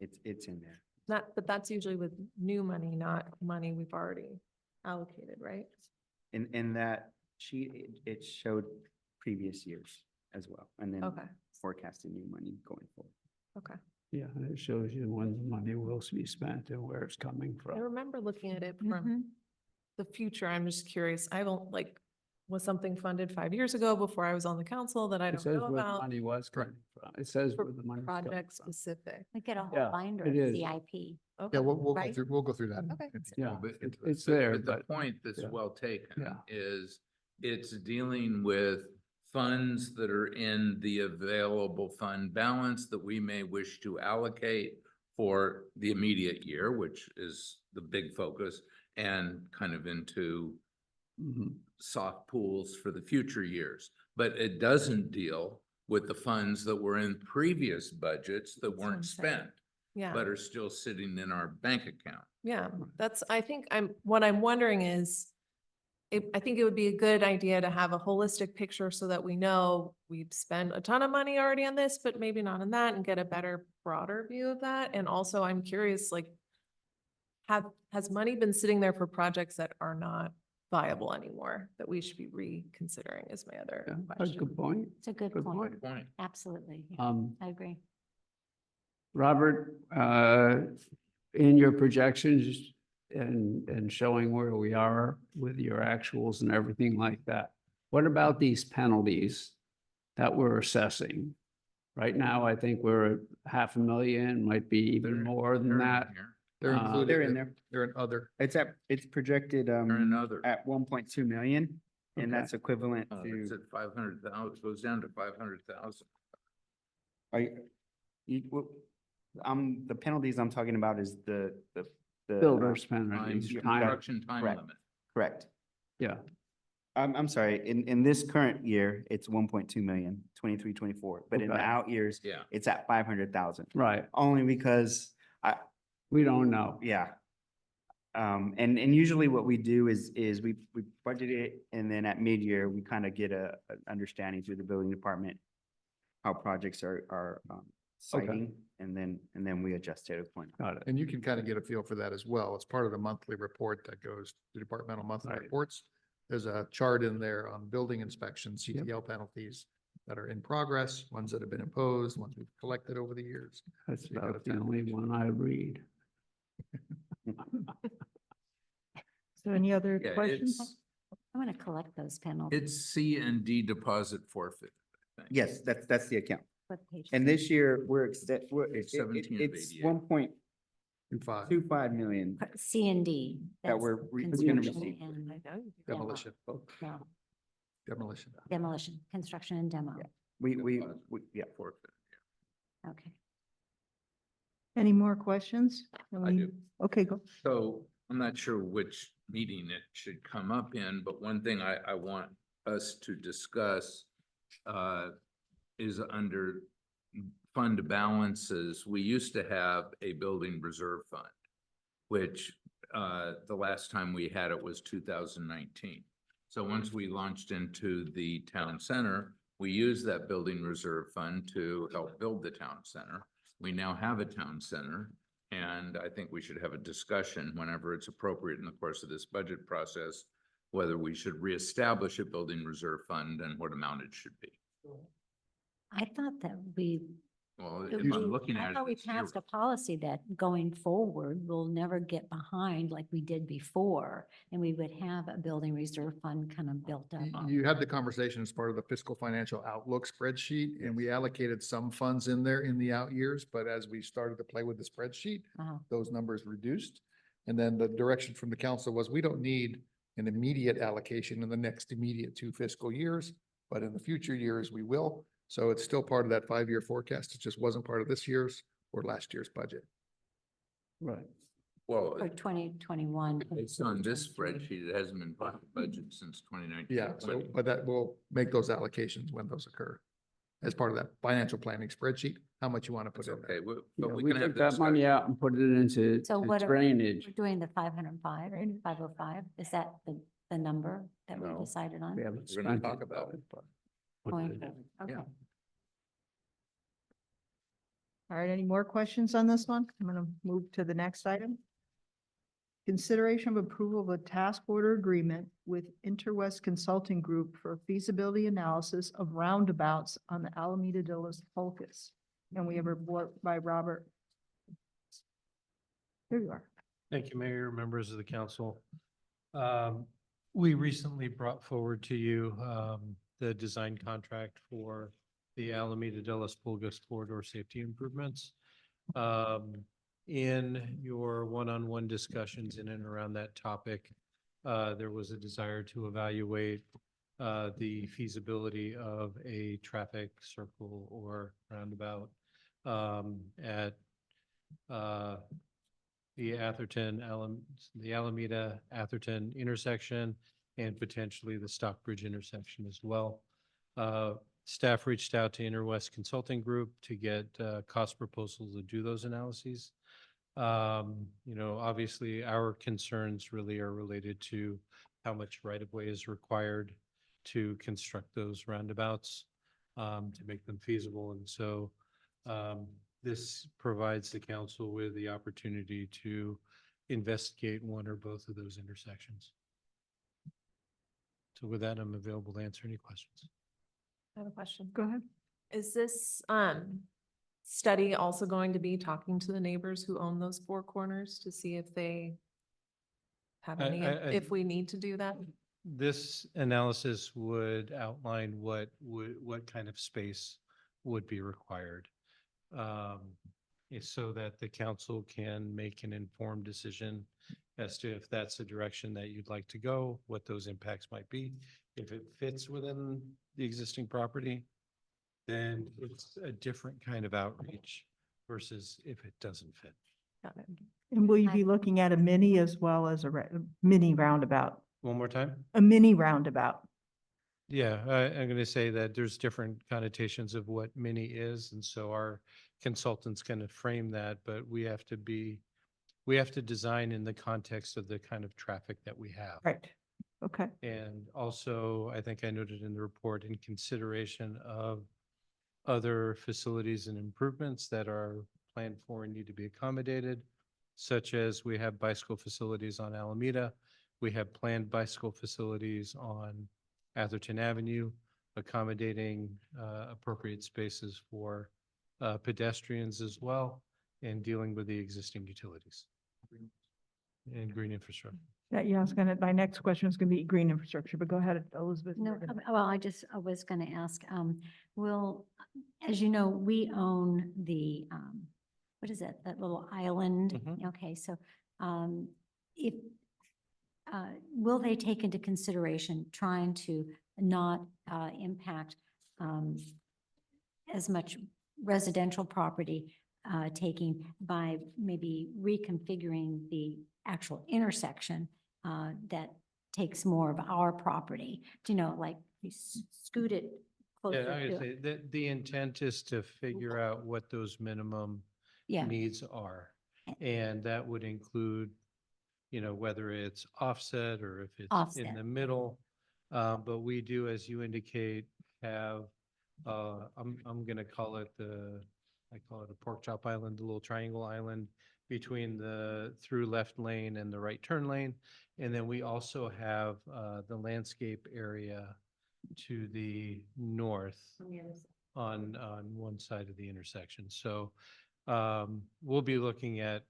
Speaker 7: it's in there.
Speaker 8: But that's usually with new money, not money we've already allocated, right?
Speaker 7: In that sheet, it showed previous years as well, and then
Speaker 8: Okay,
Speaker 7: forecasting new money going forward.
Speaker 8: okay.
Speaker 4: Yeah, and it shows you when the money will be spent and where it's coming
Speaker 8: I
Speaker 4: from.
Speaker 8: remember looking at it
Speaker 1: Mhm.
Speaker 8: from the future. I'm just curious. I don't like, was something funded 5 years ago before I was on the council that I
Speaker 4: It
Speaker 8: don't
Speaker 4: says
Speaker 8: know
Speaker 4: where the
Speaker 8: about?
Speaker 4: money was coming from. It says
Speaker 8: For
Speaker 4: where the money.
Speaker 8: project specific.
Speaker 1: We get a whole
Speaker 4: Yeah,
Speaker 1: binder
Speaker 4: it
Speaker 1: of
Speaker 4: is.
Speaker 1: CIP.
Speaker 5: Yeah,
Speaker 8: Okay.
Speaker 5: we'll go
Speaker 1: Right.
Speaker 5: through, we'll go through that.
Speaker 8: Okay.
Speaker 4: Yeah,
Speaker 2: But-
Speaker 4: it's
Speaker 2: but-
Speaker 4: there,
Speaker 2: but the
Speaker 4: but
Speaker 2: point that's
Speaker 4: yeah.
Speaker 2: well taken
Speaker 4: Yeah.
Speaker 2: is it's dealing with funds that are in the available fund balance that we may wish to allocate for the immediate year, which is the big focus, and kind of into
Speaker 4: mhm.
Speaker 2: soft pools for the future years. But it doesn't deal with the funds that were in previous budgets that
Speaker 8: That's what I'm
Speaker 2: weren't
Speaker 8: saying.
Speaker 2: spent,
Speaker 8: Yeah.
Speaker 2: but are still sitting in our bank account.
Speaker 8: Yeah, I think what I'm wondering is, I think it would be a good idea to have a holistic picture so that we know we've spent a ton of money already on this, but maybe not on that, and get a better, broader view of that. And also, I'm curious, like, has money been sitting there for projects that are not viable anymore that we should be reconsidering is my other
Speaker 4: Yeah, that's a
Speaker 8: question.
Speaker 4: good point.
Speaker 1: It's a good
Speaker 4: Good
Speaker 1: point.
Speaker 2: Good point.
Speaker 1: Absolutely. Yeah, I agree.
Speaker 4: Robert, in your projections and showing where we are with your actuals and everything like that, what about these penalties that we're assessing? Right now, I think we're at 500,000, might be even
Speaker 2: They're-
Speaker 4: more than
Speaker 2: they're in
Speaker 4: that.
Speaker 2: here.
Speaker 5: They're
Speaker 4: Uh,
Speaker 5: included.
Speaker 7: They're in there.
Speaker 5: They're in other.
Speaker 7: It's projected
Speaker 2: They're in other.
Speaker 7: at 1.2 million, and
Speaker 4: Okay.
Speaker 7: that's equivalent
Speaker 2: It's
Speaker 7: to,
Speaker 2: at 500,000, goes down to 500,000.
Speaker 7: the penalties I'm talking about is the
Speaker 4: Builders
Speaker 2: Time,
Speaker 4: penalties,
Speaker 7: yeah,
Speaker 4: time,
Speaker 2: construction time
Speaker 7: correct.
Speaker 2: limit.
Speaker 7: Correct.
Speaker 4: yeah.
Speaker 7: I'm sorry, in this current year, it's 1.2 million, 23, 24, but in the
Speaker 4: Okay.
Speaker 7: out years,
Speaker 2: Yeah.
Speaker 7: it's at 500,000.
Speaker 4: Right,
Speaker 7: Only because
Speaker 4: we don't know.
Speaker 7: yeah. And usually what we do is we budget it, and then at mid-year, we kind of get an understanding through the building department how projects are citing, and then we adjust it accordingly.
Speaker 4: Got it.
Speaker 5: And you can kind of get a feel for that as well. It's part of the monthly report that goes to departmental monthly
Speaker 4: Right.
Speaker 5: reports. There's a chart in there on building inspections, CTL penalties that are in progress, ones that have been imposed, ones we've collected over the years.
Speaker 4: That's
Speaker 5: So you got
Speaker 4: about
Speaker 5: a
Speaker 4: the only one I read.
Speaker 3: So any other
Speaker 2: Yeah,
Speaker 3: questions?
Speaker 2: it's,
Speaker 1: I want to collect those penalties.
Speaker 2: it's C and D deposit forfeit. I think.
Speaker 7: Yes, that's the account.
Speaker 1: What page?
Speaker 7: And this year, it's
Speaker 2: 17 of
Speaker 7: it's
Speaker 2: 88.
Speaker 7: 1.25 million.
Speaker 1: C and D.
Speaker 7: That
Speaker 1: that's
Speaker 7: we're gonna
Speaker 1: construction
Speaker 7: receive.
Speaker 1: and
Speaker 5: Demolition,
Speaker 1: No,
Speaker 5: demolition.
Speaker 1: demolition, construction and demo.
Speaker 7: We, yeah.
Speaker 2: Forfeit.
Speaker 1: Okay.
Speaker 3: Any more questions? Can
Speaker 2: I
Speaker 3: we-
Speaker 2: do.
Speaker 3: Okay, go.
Speaker 2: So I'm not sure which meeting it should come up in, but one thing I want us to discuss is under fund balances. We used to have a building reserve fund, which the last time we had it was 2019. So once we launched into the town center, we used that building reserve fund to help build the town center. We now have a town center, and I think we should have a discussion whenever it's appropriate in the course of this budget process, whether we should reestablish a building reserve fund and what amount it should be.
Speaker 1: I thought that we,
Speaker 2: Well,
Speaker 1: that
Speaker 2: if I'm
Speaker 1: we-
Speaker 2: looking
Speaker 1: I
Speaker 2: at it.
Speaker 1: thought we
Speaker 2: it's zero.
Speaker 1: passed a policy that going forward, we'll never get behind like we did before. And we would have a building reserve fund kind of built up.
Speaker 5: You had the conversation as part of the fiscal financial outlook spreadsheet, and we allocated some funds in there in the out years, but as we started to play with the spreadsheet,
Speaker 1: Wow.
Speaker 5: those numbers reduced. And then the direction from the council was, we don't need an immediate allocation in the next immediate 2 fiscal years, but in the future years, we will. So it's still part of that 5-year forecast. It just wasn't part of this year's or last year's budget.
Speaker 4: Right.
Speaker 2: Well,
Speaker 1: For 2021.
Speaker 2: based on this
Speaker 1: 2023.
Speaker 2: spreadsheet, it hasn't been part of the budget since 2019.
Speaker 5: Yeah, so, but that will make those allocations when those occur. As part of that financial planning spreadsheet, how much you want to put
Speaker 2: That's
Speaker 5: in
Speaker 2: okay,
Speaker 5: there.
Speaker 2: but
Speaker 4: Yeah,
Speaker 2: we
Speaker 4: we
Speaker 2: can have
Speaker 4: took
Speaker 2: the
Speaker 4: that money
Speaker 2: discussion.
Speaker 4: out and put it into
Speaker 1: So
Speaker 4: to
Speaker 1: what are-
Speaker 4: drainage.
Speaker 1: We're doing the 505, 505. Is that the number that we
Speaker 2: No.
Speaker 1: decided on?
Speaker 4: We haven't
Speaker 2: We're gonna
Speaker 4: spent
Speaker 2: talk
Speaker 4: it,
Speaker 2: about
Speaker 4: but-
Speaker 2: it.
Speaker 4: but-
Speaker 1: Going forward. Okay.
Speaker 2: Yeah.
Speaker 3: All right, any more questions on this one? I'm gonna move to the next item. Consideration of approval of a task order agreement with Interwest Consulting Group for feasibility analysis of roundabouts on the Alameda de los Pulcas. And we have a report by Robert. Here you are.
Speaker 6: Thank you, Mayor, members of the council. We recently brought forward to you the design contract for the Alameda de las Pulgas corridor safety improvements. In your one-on-one discussions in and around that topic, there was a desire to evaluate the feasibility of a traffic circle or roundabout at the the Alameda Atherton intersection and potentially the Stockbridge intersection as well. Staff reached out to Interwest Consulting Group to get cost proposals to do those analyses. Obviously, our concerns really are related to how much right-of-way is required to construct those roundabouts to make them feasible. And so this provides the council with the opportunity to investigate one or both of those intersections. So with that, I'm available to answer any questions.
Speaker 8: I have a question.
Speaker 3: Go ahead.
Speaker 8: Is this study also going to be talking to the neighbors who own those 4 corners to see if they have any, if we need to do that?
Speaker 6: This analysis would outline what kind of space would be required. So that the council can make an informed decision as to if that's the direction that you'd like to go, what those impacts might be. If it fits within the existing property, then it's a different kind of outreach versus if it doesn't fit.
Speaker 8: Got it.
Speaker 3: And will you
Speaker 1: I-
Speaker 3: be looking at a mini as well as a mini roundabout?
Speaker 6: One more time?
Speaker 3: A mini roundabout.
Speaker 6: Yeah, I'm going to say that there's different connotations of what mini is, and so our consultant's going to frame that, but we have to design in the context of the kind of traffic that we have.
Speaker 3: Right. Okay.
Speaker 6: And also, I think I noted in the report, in consideration of other facilities and improvements that are planned for and need to be accommodated, such as we have bicycle facilities on Alameda, we have planned bicycle facilities on Atherton Avenue, accommodating appropriate spaces for pedestrians as well, and dealing with the existing utilities and green infrastructure.
Speaker 3: Yeah, my next question is gonna be green infrastructure, but go ahead, Elizabeth.
Speaker 1: No, well, I was going to ask, as you know, we own the, what is it, that little island?
Speaker 6: Mhm.
Speaker 1: Okay, so, if, will they take into consideration trying to not, impact, as much residential property, taking by maybe reconfiguring the actual intersection, that takes more of our property, like we scoot it
Speaker 6: Yeah,
Speaker 1: closer
Speaker 6: I
Speaker 1: to.
Speaker 6: would say that the intent is to figure out what those minimum
Speaker 1: Yeah,
Speaker 6: needs are. And that would include, whether it's offset or if it's in
Speaker 1: Offset.
Speaker 6: the middle. But we do, as you indicate, have, I'm gonna call it I call it a pork chop island, the little triangle island between the through left lane and the right turn lane. And then we also have, the landscape area to the north on one side of the intersection. So we'll be looking at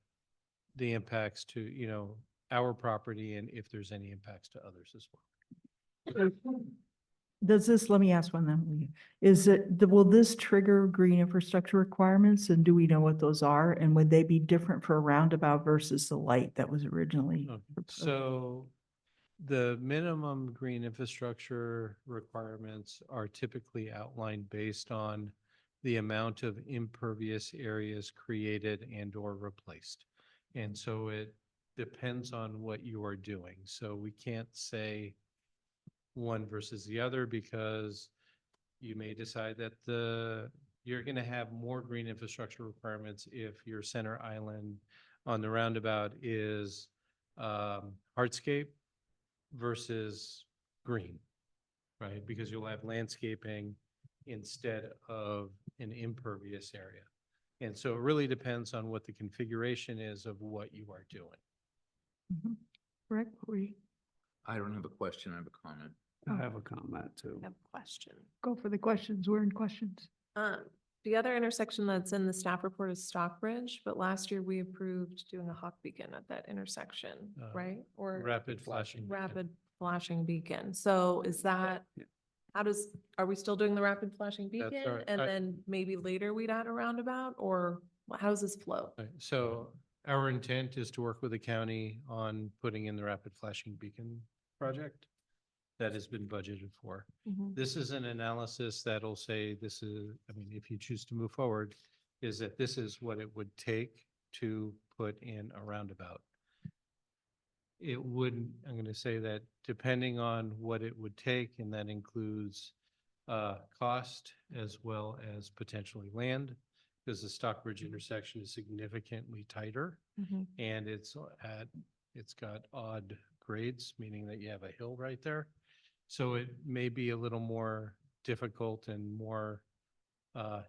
Speaker 6: the impacts to, our property and if there's any impacts to others as well.
Speaker 3: Let me ask one then. Will this trigger green infrastructure requirements, and do we know what those are? And would they be different for a roundabout versus the light that was originally? proposed?
Speaker 6: So the minimum green infrastructure requirements are typically outlined based on the amount of impervious areas created and or replaced. And so it depends on what you are doing. So we can't say one versus the other because you may decide that you're going to have more green infrastructure requirements if your center island on the roundabout is hardscape versus green, right? Because you'll have landscaping instead of an impervious area. And so it really depends on what the configuration is of what you are doing.
Speaker 3: Mhm. Correct,
Speaker 2: I don't have a question, I have a comment.
Speaker 4: I have a comment too.
Speaker 8: I have a question.
Speaker 3: go for the questions. We're in questions.
Speaker 8: The other intersection that's in the staff report is Stockbridge, but last year we approved doing a hawk beacon at that intersection, right? Or
Speaker 6: Rapid flashing.
Speaker 8: rapid flashing beacon. So is that, are we still doing the rapid flashing
Speaker 6: That's
Speaker 8: beacon?
Speaker 6: our-
Speaker 8: And then maybe later we'd add a roundabout, or how does this flow?
Speaker 6: Right, so our intent is to work with the county on putting in the rapid flashing beacon project that has been budgeted for.
Speaker 8: Mhm.
Speaker 6: This is an analysis that'll say this is, if you choose to move forward, is that this is what it would take to put in a roundabout. It wouldn't, I'm going to say that depending on what it would take, and that includes cost as well as potentially land, because the Stockbridge intersection is significantly tighter
Speaker 8: Mhm.
Speaker 6: and it's got odd grades, meaning that you have a hill right there. So it may be a little more difficult and more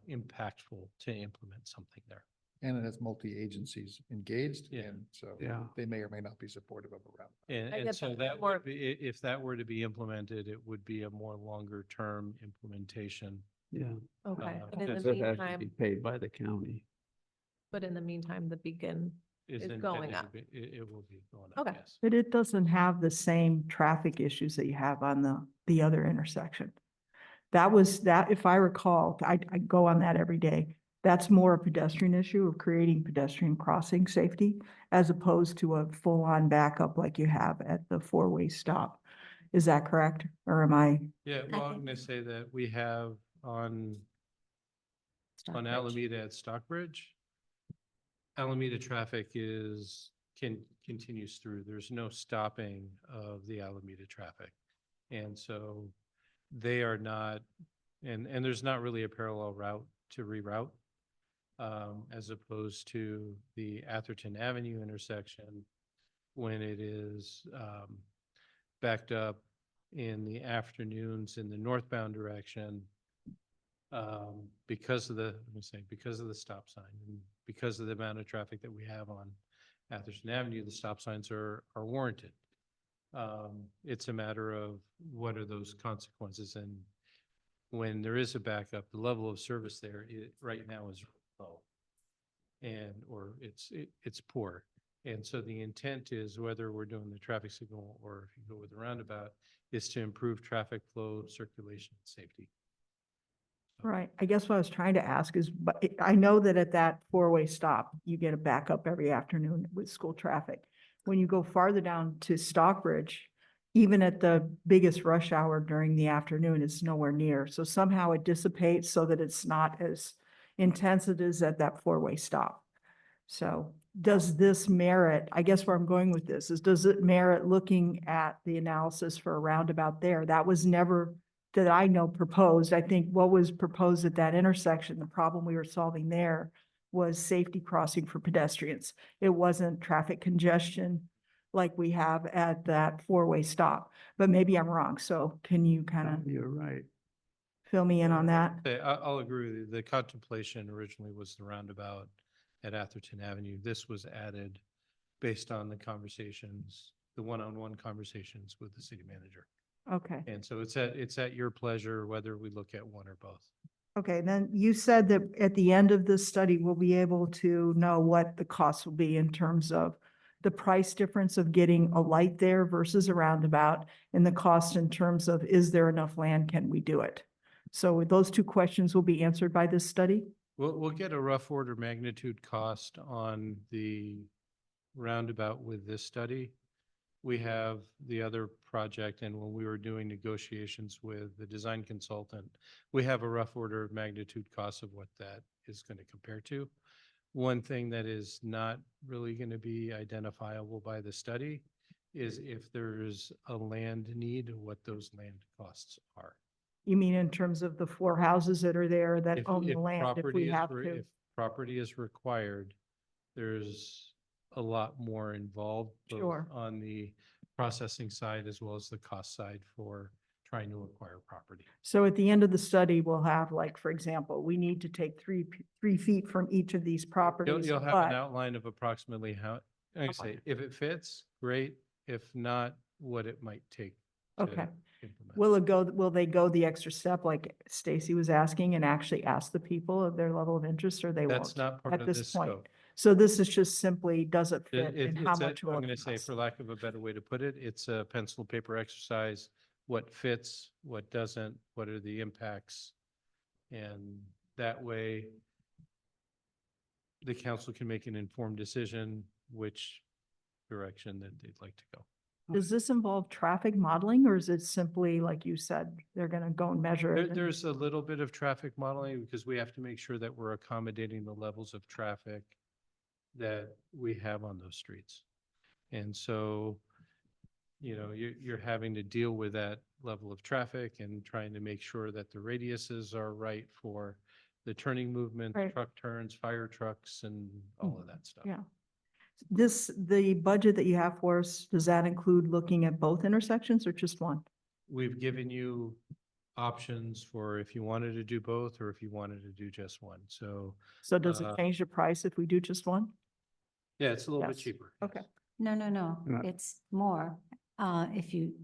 Speaker 6: impactful to implement something there.
Speaker 5: And it has multi-agencies engaged,
Speaker 6: Yeah.
Speaker 5: and so
Speaker 4: Yeah.
Speaker 5: they may or may not be supportive of a route.
Speaker 6: And,
Speaker 8: I
Speaker 6: and
Speaker 8: get
Speaker 6: so
Speaker 8: that,
Speaker 6: that
Speaker 8: more-
Speaker 6: would be, if that were to be implemented, it would be a more longer term implementation.
Speaker 4: Yeah.
Speaker 8: Okay,
Speaker 6: Uh,
Speaker 8: but in the
Speaker 6: that's-
Speaker 4: That has to
Speaker 8: meantime,
Speaker 4: be paid by the county.
Speaker 8: the beacon, It's
Speaker 6: intended
Speaker 8: going
Speaker 6: to
Speaker 8: up.
Speaker 6: be- It will be going up,
Speaker 8: Okay.
Speaker 6: yes.
Speaker 3: But it doesn't have the same traffic issues that you have on the other intersection. If I recall, I go on that every day. That's more a pedestrian issue of creating pedestrian crossing safety as opposed to a full-on backup like you have at the four-way stop. Is that correct? Or am I?
Speaker 6: Yeah, well, I'm
Speaker 1: think-
Speaker 6: gonna say that we have on
Speaker 1: Stockbridge.
Speaker 6: Alameda at Stockbridge, Alameda traffic is continues through. There's no stopping of the Alameda traffic. And so they are not, and there's not really a parallel route to reroute, as opposed to the Atherton Avenue intersection when it is backed up in the afternoons in the northbound direction, because of the, let me say, because of the stop sign and because of the amount of traffic that we have on Atherton Avenue, the stop signs are warranted. It's a matter of what are those consequences, and when there is a backup, the level of service there right now is low, and or it's poor. And so the intent is, whether we're doing the traffic signal or if you go with the roundabout, is to improve traffic flow, circulation, and safety.
Speaker 3: Right. I guess what I was trying to ask is, but I know that at that four-way stop, you get a backup every afternoon with school traffic. When you go farther down to Stockbridge, even at the biggest rush hour during the afternoon, it's nowhere near. So somehow it dissipates so that it's not as intense as it is at that four-way stop. So does this merit, I guess where I'm going with this is, does it merit looking at the analysis for a roundabout there? That was never, that I know, proposed. I think what was proposed at that intersection, the problem we were solving there was safety crossing for pedestrians. It wasn't traffic congestion like we have at that four-way stop, but maybe I'm wrong. So can you kind of
Speaker 4: You're right.
Speaker 3: fill me in on that?
Speaker 6: I'll agree with you. The contemplation originally was the roundabout at Atherton Avenue. This was added based on the conversations, the one-on-one conversations with the city manager.
Speaker 3: Okay.
Speaker 6: And so it's at your pleasure whether we look at one or both.
Speaker 3: Okay, then you said that at the end of this study, we'll be able to know what the cost will be in terms of the price difference of getting a light there versus a roundabout, and the cost in terms of, is there enough land, can we do it? So those two questions will be answered by this study?
Speaker 6: We'll get a rough order magnitude cost on the roundabout with this study. We have the other project, and when we were doing negotiations with the design consultant, we have a rough order of magnitude cost of what that is going to compare to. One thing that is not really going to be identifiable by the study is if there's a land need, what those land costs are.
Speaker 3: You mean in terms of the 4 houses that are there that own the land if
Speaker 6: property
Speaker 3: we
Speaker 6: is
Speaker 3: have
Speaker 6: re-
Speaker 3: to?
Speaker 6: If property is required, there's a lot more involved, both
Speaker 3: Sure.
Speaker 6: on the processing side as well as the cost side for trying to acquire property.
Speaker 3: So at the end of the study, we'll have, like, for example, we need to take 3 feet from each of these properties.
Speaker 6: You'll have
Speaker 3: but-
Speaker 6: an outline of approximately how, like I say, if it fits, great. If not, what it might take to
Speaker 3: Okay.
Speaker 6: implement.
Speaker 3: Will they go the extra step like Stacy was asking and actually ask the people of their level of interest, or they won't?
Speaker 6: That's not part
Speaker 3: at
Speaker 6: of
Speaker 3: this
Speaker 6: this
Speaker 3: point?
Speaker 6: scope.
Speaker 3: So this is just simply, does it fit
Speaker 6: It-
Speaker 3: and how
Speaker 6: it's a-
Speaker 3: much will
Speaker 6: I'm
Speaker 3: it
Speaker 6: going to say,
Speaker 3: cost?
Speaker 6: for lack of a better way to put it, it's a pencil and paper exercise. What fits, what doesn't, what are the impacts? And that way, the council can make an informed decision which direction that they'd like to go.
Speaker 3: Does this involve traffic modeling, or is it simply, like you said, they're gonna go and measure it? and-
Speaker 6: There's a little bit of traffic modeling because we have to make sure that we're accommodating the levels of traffic that we have on those streets. And so, you're having to deal with that level of traffic and trying to make sure that the radiuses are right for the turning movement,
Speaker 3: Right.
Speaker 6: truck turns, fire trucks, and all of that stuff.
Speaker 3: Yeah. The budget that you have for us, does that include looking at both intersections or just one?
Speaker 6: We've given you options for if you wanted to do both or if you wanted to do just one. So,
Speaker 3: So does it
Speaker 6: Uh,
Speaker 3: change the price if we do just one?
Speaker 6: yeah, it's a little bit
Speaker 3: Yes.
Speaker 6: cheaper.
Speaker 3: Okay.
Speaker 6: yes.
Speaker 1: No,
Speaker 4: Yeah.
Speaker 1: it's more. If you,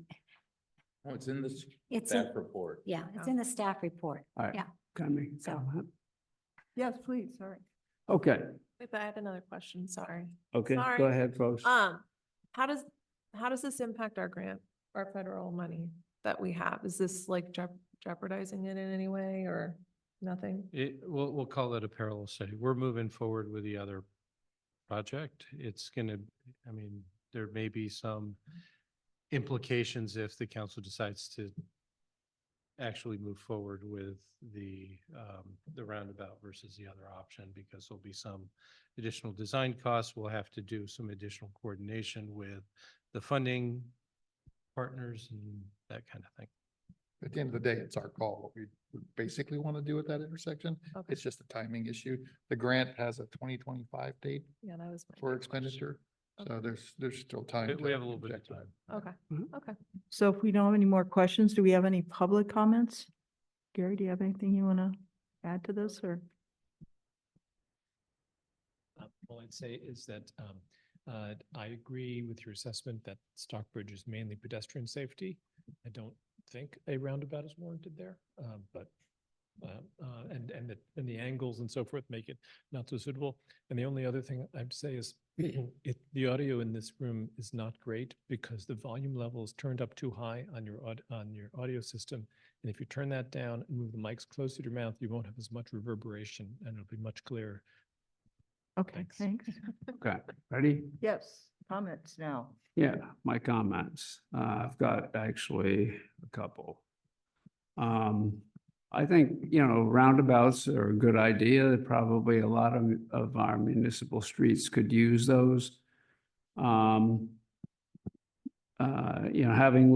Speaker 2: Oh, it's in this
Speaker 1: it's, in-
Speaker 2: staff report.
Speaker 1: yeah, it's in the staff report.
Speaker 4: All right.
Speaker 1: Yeah.
Speaker 4: Can I make a
Speaker 1: So-
Speaker 4: comment?
Speaker 3: Yes, please, sorry.
Speaker 4: Okay,
Speaker 8: Wait, but I have another question, sorry.
Speaker 4: okay,
Speaker 8: Sorry.
Speaker 4: go ahead, folks.
Speaker 8: How does this impact our grant, our federal money that we have? Is this like jeopardizing it in any way or nothing?
Speaker 6: We'll call it a parallel study. We're moving forward with the other project. It's gonna, there may be some implications if the council decides to
Speaker 10: actually move forward with the roundabout versus the other option, because there'll be some additional design costs. We'll have to do some additional coordination with the funding partners and that kind of thing.
Speaker 5: At the end of the day, it's our call, what we would basically want to do at that intersection.
Speaker 8: Okay.
Speaker 5: It's just a timing issue. The grant has a 2025 date
Speaker 8: Yeah, that was my
Speaker 5: for
Speaker 8: big question.
Speaker 5: expenditure. So
Speaker 8: Okay.
Speaker 5: there's still time.
Speaker 10: We
Speaker 5: to
Speaker 10: have a little bit of
Speaker 5: project it.
Speaker 10: time.
Speaker 8: Okay,
Speaker 4: Mhm.
Speaker 8: okay.
Speaker 3: So if we don't have any more questions, do we have any public comments? Gary, do you have anything you want to add to this or?
Speaker 6: All I'd say is that I agree with your assessment that Stockbridge is mainly pedestrian safety. I don't think a roundabout is warranted there, but and the angles and so forth make it not so suitable. And the only other thing I'd say is the audio in this room is not great because the volume level is turned up too high on your audio system. And if you turn that down and move the mics closer to your mouth, you won't have as much reverberation and it'll be much clearer.
Speaker 3: Okay,
Speaker 6: Thanks.
Speaker 3: thanks.
Speaker 4: Okay, ready?
Speaker 3: Yes, comments now.
Speaker 4: Yeah, my comments. I've got actually a couple. I think, roundabouts are a good idea. Probably a lot of our municipal streets could use those. Having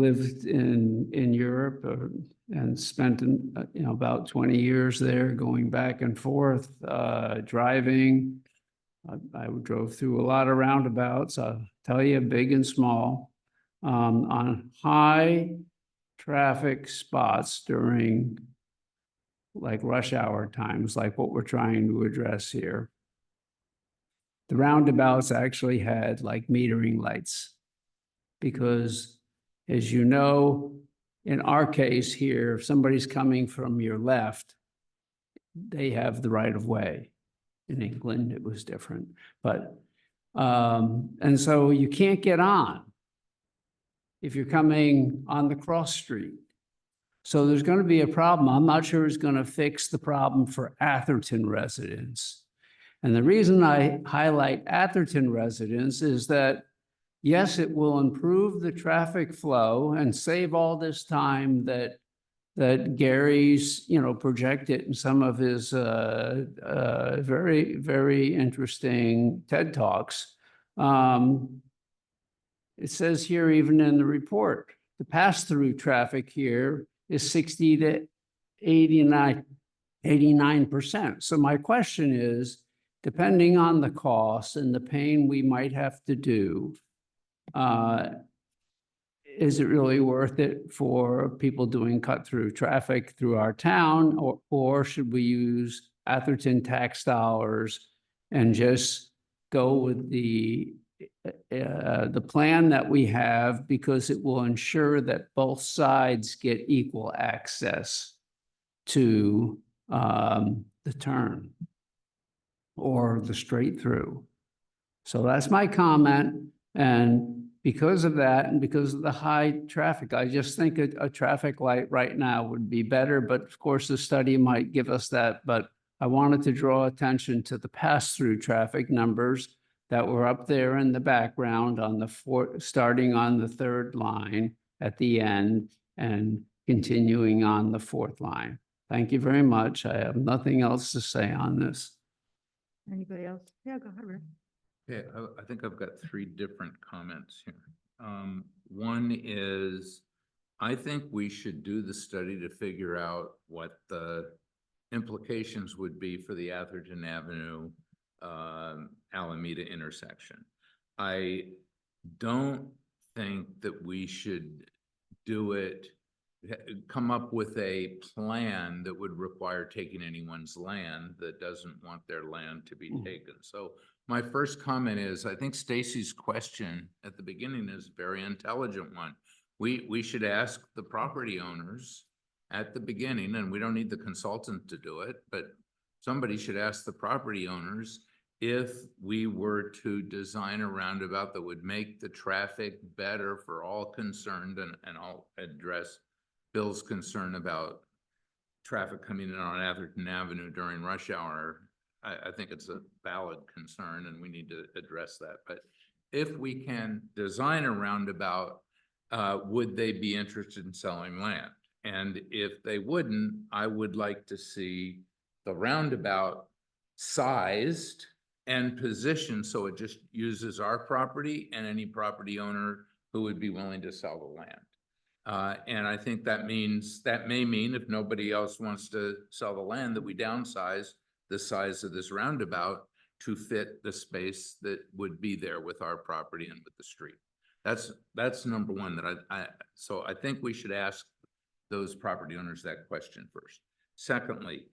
Speaker 4: lived in Europe and spent about 20 years there, going back and forth, driving. I drove through a lot of roundabouts, I'll tell you, big and small, on high traffic spots during like rush hour times, like what we're trying to address here. The roundabouts actually had like metering lights because, as you know, in our case here, if somebody's coming from your left, they have the right of way. In England, it was different, but, and so you can't get on if you're coming on the cross street. So there's going to be a problem. I'm not sure it's going to fix the problem for Atherton residents. And the reason I highlight Atherton residents is that, yes, it will improve the traffic flow and save all this time that Gary's, projected in some of his very, very interesting TED Talks. It says here, even in the report, the pass-through traffic here is 60 to 89%. So my question is, depending on the cost and the pain we might have to do, is it really worth it for people doing cut-through traffic through our town, or should we use Atherton tax dollars and just go with the plan that we have, because it will ensure that both sides get equal access to the turn or the straight through? So that's my comment. And because of that, and because of the high traffic, I just think a traffic light right now would be better. But of course, the study might give us that. But I wanted to draw attention to the pass-through traffic numbers that were up there in the background on starting on the third line at the end and continuing on the fourth line. Thank you very much. I have nothing else to say on this.
Speaker 3: Anybody else? Yeah, go ahead, Rick.
Speaker 2: Yeah, I think I've got three different comments here. One is, I think we should do the study to figure out what the implications would be for the Atherton Avenue, Alameda intersection. I don't think that we should do it, come up with a plan that would require taking anyone's land that doesn't want their land to be taken. So my first comment is, I think Stacy's question at the beginning is a very intelligent one. We should ask the property owners at the beginning, and we don't need the consultant to do it, but somebody should ask the property owners if we were to design a roundabout that would make the traffic better for all concerned, and I'll address Bill's concern about traffic coming in on Atherton Avenue during rush hour. I think it's a valid concern and we need to address that. But if we can design a roundabout, would they be interested in selling land? And if they wouldn't, I would like to see the roundabout sized and positioned so it just uses our property and any property owner who would be willing to sell the land. And I think that may mean if nobody else wants to sell the land, that we downsize the size of this roundabout to fit the space that would be there with our property and with the street. That's number one that so I think we should ask those property owners that question first. Secondly,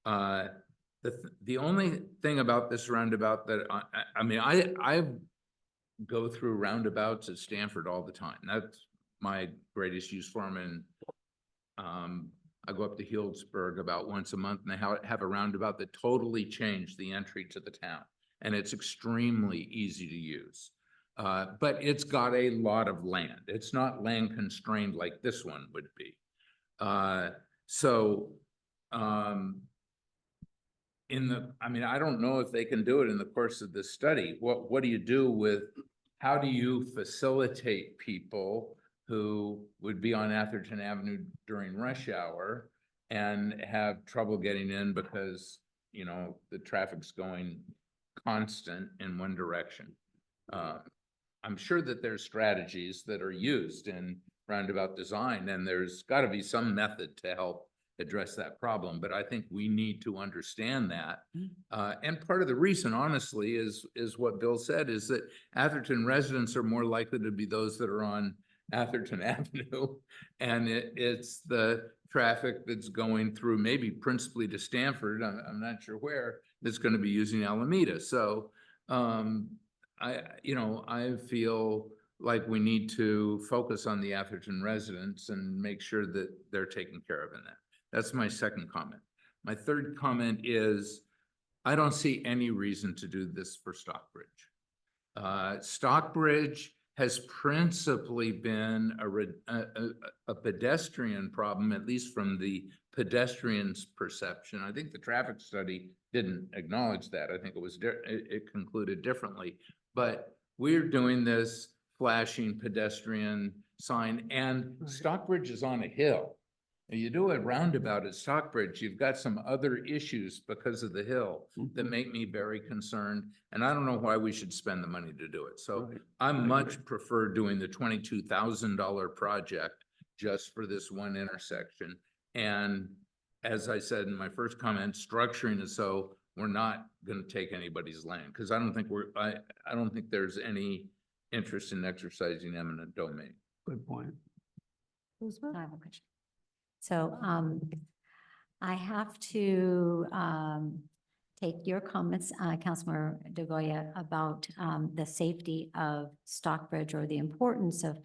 Speaker 2: the only thing about this roundabout that I go through roundabouts at Stanford all the time. That's my greatest use for them. And I go up to Healdsburg about once a month, and they have a roundabout that totally changed the entry to the town. And it's extremely easy to use. But it's got a lot of land. It's not land constrained like this one would be. I don't know if they can do it in the course of this study. What do you do with, how do you facilitate people who would be on Atherton Avenue during rush hour and have trouble getting in because, you know, the traffic's going constant in one direction? I'm sure that there's strategies that are used in roundabout design, and there's got to be some method to help address that problem, but I think we need to understand that. And part of the reason, honestly, is what Bill said, is that Atherton residents are more likely to be those that are on Atherton Avenue, and it's the traffic that's going through, maybe principally to Stanford, I'm not sure where, that's going to be using Alameda. So I feel like we need to focus on the Atherton residents and make sure that they're taken care of in that. That's my second comment. My third comment is, I don't see any reason to do this for Stockbridge. Stockbridge has principally been a pedestrian problem, at least from the pedestrian's perception. I think the traffic study didn't acknowledge that. I think it concluded differently. But we're doing this flashing pedestrian sign, and Stockbridge is on a hill. You do a roundabout at Stockbridge, you've got some other issues because of the hill that make me very concerned. And I don't know why we should spend the money to do it. So I much prefer doing the $22,000 project just for this one intersection. And as I said in my first comment, structuring it so we're not going to take anybody's land, because I don't think there's any interest in exercising eminent domain.
Speaker 4: Good point.
Speaker 3: Elizabeth?
Speaker 1: I have a question. So I have to take your comments, Councilmember DeGoya, about the safety of Stockbridge, or the importance of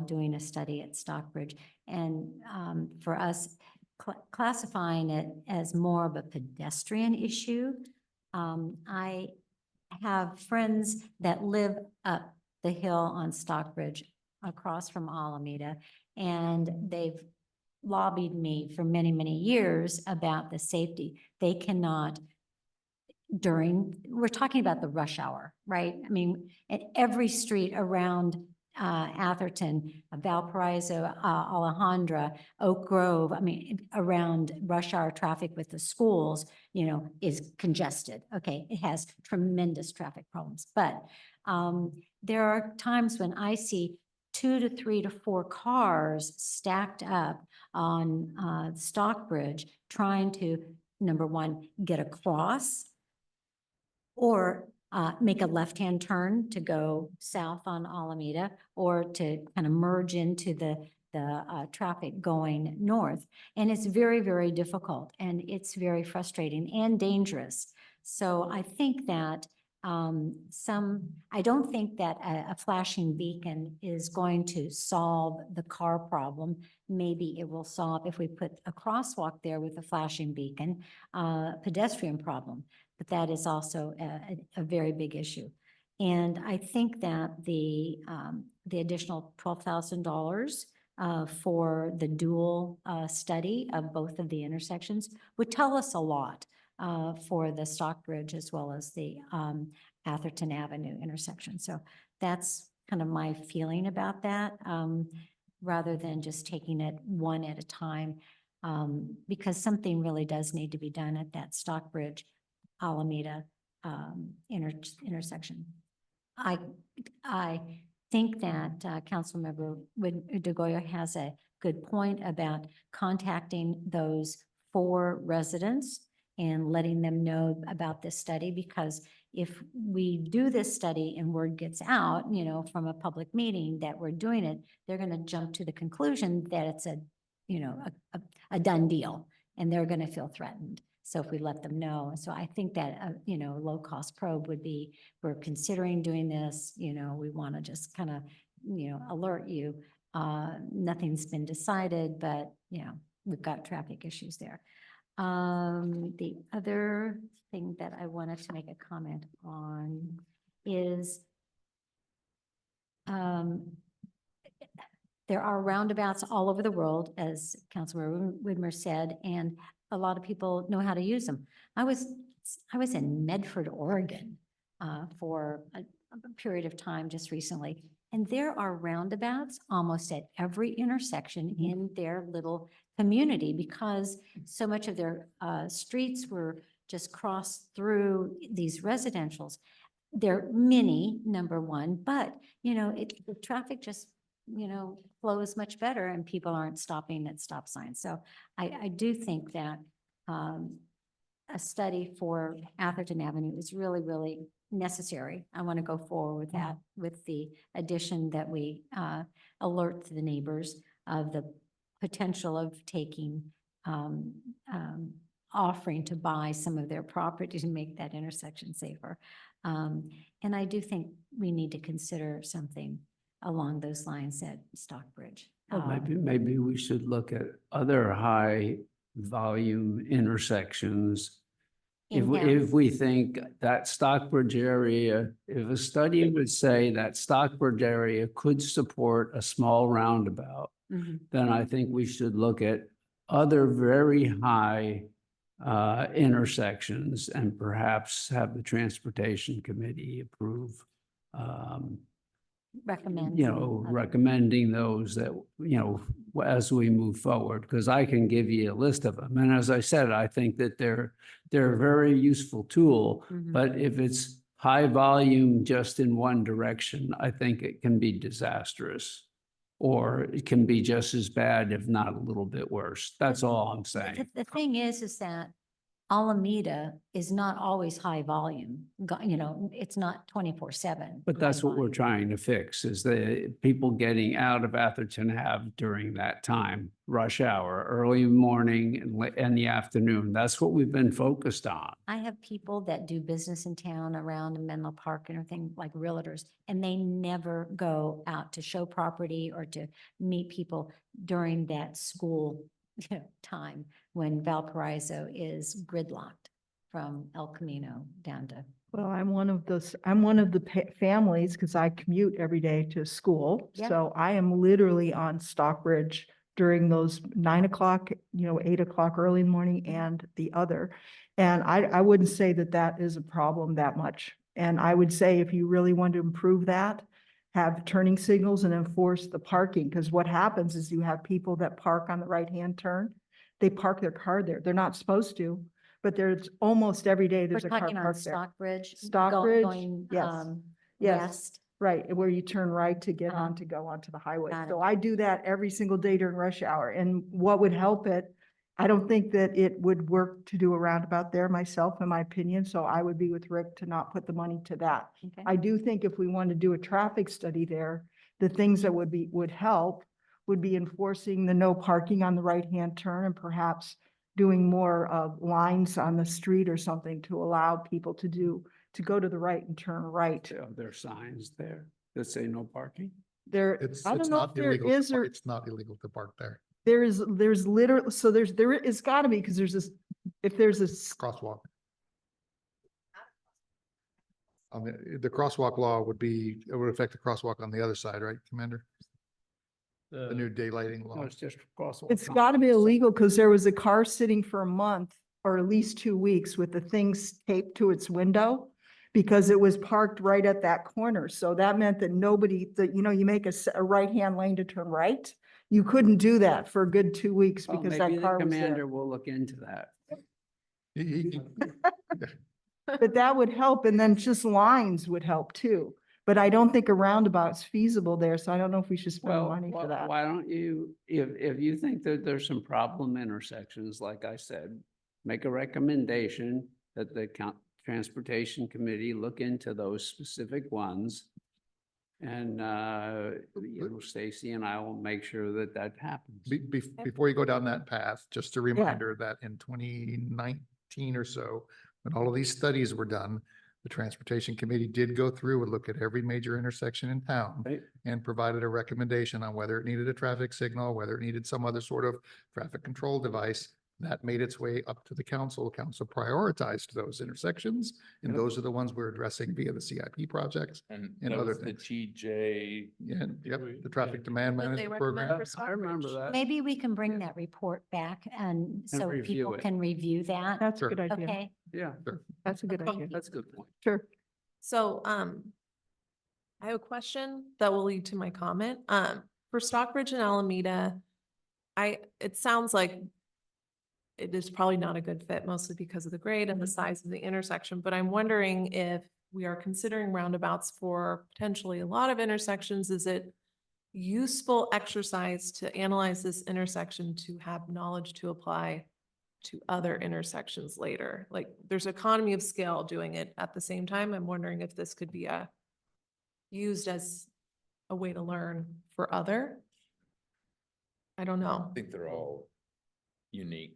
Speaker 1: doing a study at Stockbridge. And for us, classifying it as more of a pedestrian issue. I have friends that live up the hill on Stockbridge across from Alameda, and they've lobbied me for many, many years about the safety. They cannot we're talking about the rush hour, right? I mean, at every street around Atherton, Valparaiso, Alejandra, Oak Grove, I mean, around rush hour traffic with the schools, is congested. Okay, it has tremendous traffic problems, but there are times when I see 2 to 3 to 4 cars stacked up on Stockbridge trying to, number one, get across, or make a left-hand turn to go south on Alameda, or to kind of merge into the traffic going north. And it's very, very difficult, and it's very frustrating and dangerous. So I think that I don't think that a flashing beacon is going to solve the car problem. Maybe it will solve, if we put a crosswalk there with a flashing beacon, pedestrian problem. But that is also a very big issue. And I think that the additional $12,000 for the dual study of both of the intersections would tell us a lot for the Stockbridge as well as the Atherton Avenue intersection. So that's kind of my feeling about that. rather than just taking it one at a time. Because something really does need to be done at that Stockbridge Alameda intersection. I think that Councilmember DeGoya has a good point about contacting those 4 residents and letting them know about this study, because if we do this study and word gets out, you know, from a public meeting that we're doing it, they're going to jump to the conclusion that it's a, you know, a done deal, and they're going to feel threatened. So if we let them know, so I think that, you know, low-cost probe would be, we're considering doing this, you know, we want to just kind of, you know, alert you. Nothing's been decided, but, you know, we've got traffic issues there. The other thing that I wanted to make a comment on is there are roundabouts all over the world, as Councilmember Whitmer said, and a lot of people know how to use them. I was in Medford, Oregon, for a period of time just recently, and there are roundabouts almost at every intersection in their little community, because so much of their streets were just crossed through these residentials. They're mini, number one, but, you know, the traffic just, you know, flows much better and people aren't stopping at stop signs. So I do think that a study for Atherton Avenue is really, really necessary. I want to go forward with that, with the addition that we alert the neighbors of the potential of taking, offering to buy some of their property to make that intersection safer. And I do think we need to consider something along those lines at Stockbridge.
Speaker 4: Well, maybe we should look at other high volume intersections.
Speaker 1: In
Speaker 4: If we think that Stockbridge area, if a study would say that Stockbridge area could support a small roundabout,
Speaker 1: Mhm.
Speaker 4: then I think we should look at other very high intersections and perhaps have the Transportation Committee approve,
Speaker 1: Recommend.
Speaker 4: you know,
Speaker 1: other-
Speaker 4: recommending those that, you know, as we move forward, because I can give you a list of them. And as I said, I think that they're a very useful tool,
Speaker 1: Mhm.
Speaker 4: but if it's high volume just in one direction, I think it can be disastrous. Or it can be just as bad, if not a little bit worse. That's all I'm saying.
Speaker 1: The thing is that Alameda is not always high volume. You know, it's not 24/7.
Speaker 4: But that's
Speaker 1: high
Speaker 4: what we're
Speaker 1: volume.
Speaker 4: trying to fix, is the people getting out of Atherton Ave during that time, rush hour, early morning and the afternoon. That's what we've been focused on.
Speaker 1: I have people that do business in town around Menlo Park and everything, like realtors, and they never go out to show property or to meet people during that school time when Valparaiso is gridlocked from El Camino down to.
Speaker 3: Well, I'm one of the families, because I commute every day to school.
Speaker 1: Yeah.
Speaker 3: So I am literally on Stockbridge during those 9 o'clock, 8 o'clock early in the morning and the other. And I wouldn't say that that is a problem that much. And I would say if you really want to improve that, have turning signals and enforce the parking, because what happens is you have people that park on the right-hand turn. They park their car there. They're not supposed to, but there's almost every day
Speaker 1: We're
Speaker 3: there's a car
Speaker 1: talking on
Speaker 3: parked there.
Speaker 1: Stockbridge.
Speaker 3: Stockbridge,
Speaker 1: Going,
Speaker 3: yes, yes.
Speaker 1: west.
Speaker 3: Right, where you turn right to get
Speaker 1: Uh-huh.
Speaker 3: on to go onto the highway.
Speaker 1: Got
Speaker 3: So
Speaker 1: it.
Speaker 3: I do that every single day during rush hour. And what would help it, I don't think that it would work to do a roundabout there myself, in my opinion. So I would be with Rick to not put the money to that.
Speaker 1: Okay.
Speaker 3: I do think if we want to do a traffic study there, the things that would help would be enforcing the no parking on the right-hand turn and perhaps doing more lines on the street or something to allow people to go to the right and turn right.
Speaker 4: There are signs there that say no parking.
Speaker 3: There, I don't know if there is or
Speaker 5: It's not illegal to park there.
Speaker 3: there's literally, so it's gotta be, because there's this, if there's this,
Speaker 5: Crosswalk. The crosswalk law it would affect the crosswalk on the other side, right, Commander? The new daylighting
Speaker 4: No,
Speaker 5: law.
Speaker 4: it's just crosswalk.
Speaker 3: it's gotta be illegal, because there was a car sitting for a month or at least 2 weeks with the things taped to its window because it was parked right at that corner. So that meant that nobody, that, you know, you make a right-hand lane to turn right. You couldn't do that for a good 2 weeks
Speaker 4: Well,
Speaker 3: because
Speaker 4: maybe
Speaker 3: that
Speaker 4: the
Speaker 3: car was
Speaker 4: commander
Speaker 3: there.
Speaker 4: will look into that.
Speaker 5: He-
Speaker 3: But that would help, and then just lines would help too. But I don't think a roundabout's feasible there, so I don't know if we should spend
Speaker 4: Well,
Speaker 3: money for that.
Speaker 4: why don't you, if you think that there's some problem intersections, like I said, make a recommendation that the Transportation Committee look into those specific ones. And, you know, Stacy and I will make sure that that happens.
Speaker 5: Before you go down that path, just a reminder that in 2019 or so, when all of these studies were done, the Transportation Committee did go through and look at every major intersection in town
Speaker 4: Right.
Speaker 5: and provided a recommendation on whether it needed a traffic signal, whether it needed some other sort of traffic control device. That made its way up to the council. Council prioritized those intersections, and
Speaker 4: Yep.
Speaker 5: those are the ones we're addressing via the CIP projects.
Speaker 2: And
Speaker 5: And
Speaker 2: that
Speaker 5: other
Speaker 2: was the
Speaker 5: things.
Speaker 2: TJ.
Speaker 5: And, yep,
Speaker 10: we-
Speaker 5: the traffic
Speaker 10: yeah.
Speaker 5: demand
Speaker 8: That they
Speaker 5: management
Speaker 8: recommend
Speaker 5: program.
Speaker 8: for
Speaker 4: I remember
Speaker 8: Stockbridge.
Speaker 4: that.
Speaker 1: Maybe we can bring that report back and so
Speaker 4: review
Speaker 1: people
Speaker 4: it.
Speaker 1: can review that.
Speaker 3: That's a
Speaker 5: Sure.
Speaker 3: good idea.
Speaker 1: Okay,
Speaker 4: Yeah,
Speaker 3: That's a good idea.
Speaker 4: that's a good point.
Speaker 3: Sure.
Speaker 8: So, I have a question that will lead to my comment. For Stockbridge and Alameda, it sounds like it is probably not a good fit, mostly because of the grade and the size of the intersection, but I'm wondering if we are considering roundabouts for potentially a lot of intersections, is it useful exercise to analyze this intersection to have knowledge to apply to other intersections later? Like, there's economy of scale doing it at the same time. I'm wondering if this could be used as a way to learn for other. I don't know.
Speaker 2: I think they're all unique.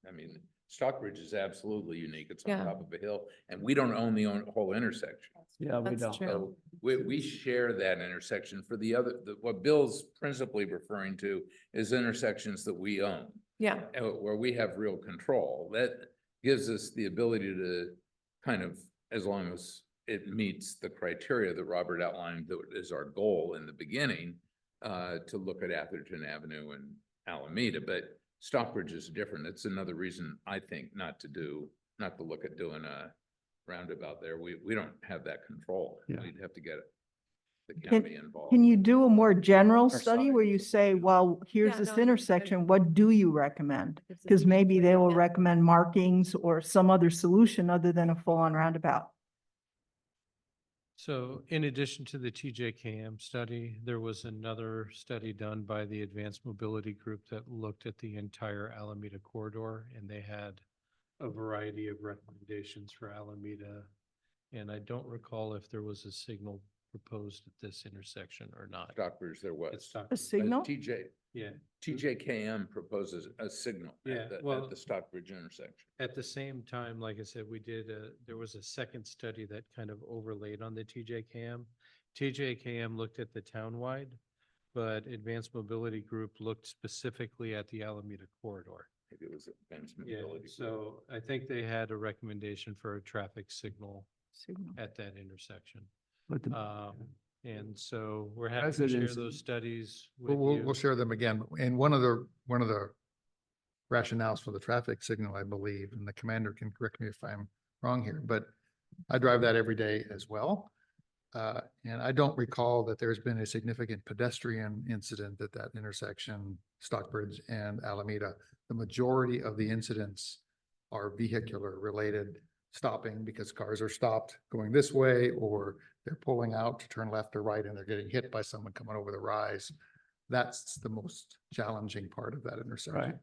Speaker 2: I mean, Stockbridge is absolutely unique. It's on
Speaker 8: Yeah.
Speaker 2: top of a hill, and we don't own the whole intersection.
Speaker 4: Yeah, we
Speaker 8: That's
Speaker 4: don't.
Speaker 8: true.
Speaker 2: So we share that intersection. For the other, what Bill's principally referring to is intersections that we own,
Speaker 8: Yeah,
Speaker 2: where we have real control. That gives us the ability to kind of, as long as it meets the criteria that Robert outlined, that is our goal in the beginning, to look at Atherton Avenue and Alameda, but Stockbridge is different. It's another reason, I think, not to look at doing a roundabout there. We don't have that control.
Speaker 4: Yeah.
Speaker 2: We'd have to get the county involved.
Speaker 3: Can you do a more general
Speaker 2: Or
Speaker 3: study where you
Speaker 2: size.
Speaker 3: say, well, here's
Speaker 8: Yeah,
Speaker 3: this
Speaker 8: no, I think
Speaker 3: intersection, what do you recommend? Because maybe they will
Speaker 8: Yeah.
Speaker 3: recommend markings or some other solution other than a full-on roundabout.
Speaker 10: So in addition to the TJKM study, there was another study done by the Advanced Mobility Group that looked at the entire Alameda corridor, and they had a variety of recommendations for Alameda. And I don't recall if there was a signal proposed at this intersection or not.
Speaker 2: Stockbridge, there was.
Speaker 10: It's
Speaker 3: A
Speaker 10: Stockbridge.
Speaker 3: signal?
Speaker 10: Yeah,
Speaker 2: TJKM proposes a signal
Speaker 10: Yeah,
Speaker 2: at
Speaker 10: well-
Speaker 2: the Stockbridge intersection.
Speaker 10: at the same time, like I said, there was a second study that kind of overlaid on the TJKM. TJKM looked at the townwide, but Advanced Mobility Group looked specifically at the Alameda corridor.
Speaker 2: Maybe it was Advanced
Speaker 10: Yeah,
Speaker 2: Mobility.
Speaker 10: so I think they had a recommendation for a traffic signal
Speaker 3: Signal.
Speaker 10: at that intersection.
Speaker 4: But the
Speaker 10: And so we're happy to share
Speaker 4: Residents-
Speaker 10: those studies
Speaker 5: We'll,
Speaker 10: with
Speaker 5: we'll,
Speaker 10: you.
Speaker 5: we'll share them again. And one of the rationales for the traffic signal, I believe, and the commander can correct me if I'm wrong here, but I drive that every day as well. And I don't recall that there's been a significant pedestrian incident at that intersection, Stockbridge and Alameda. The majority of the incidents are vehicular related, stopping because cars are stopped going this way, or they're pulling out to turn left or right and they're getting hit by someone coming over the rise. That's the most challenging part of that intersection.
Speaker 4: Right.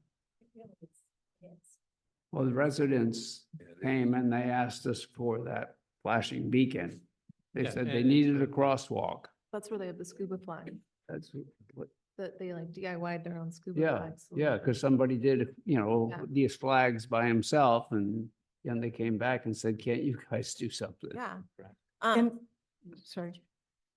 Speaker 4: Well, the residents
Speaker 2: Yeah, they-
Speaker 4: came and they asked us for that flashing beacon. They
Speaker 10: Yeah,
Speaker 4: said they
Speaker 10: and-
Speaker 4: needed a crosswalk.
Speaker 8: that's where they have the scuba flag,
Speaker 4: That's what,
Speaker 8: that they like DIY'd their own scuba
Speaker 4: yeah,
Speaker 8: flags.
Speaker 4: yeah, because somebody did, you know,
Speaker 8: Yeah.
Speaker 4: these flags by himself and they came back and said, can't you guys do something?
Speaker 8: Yeah.
Speaker 2: Right.
Speaker 8: Um,
Speaker 3: Sorry.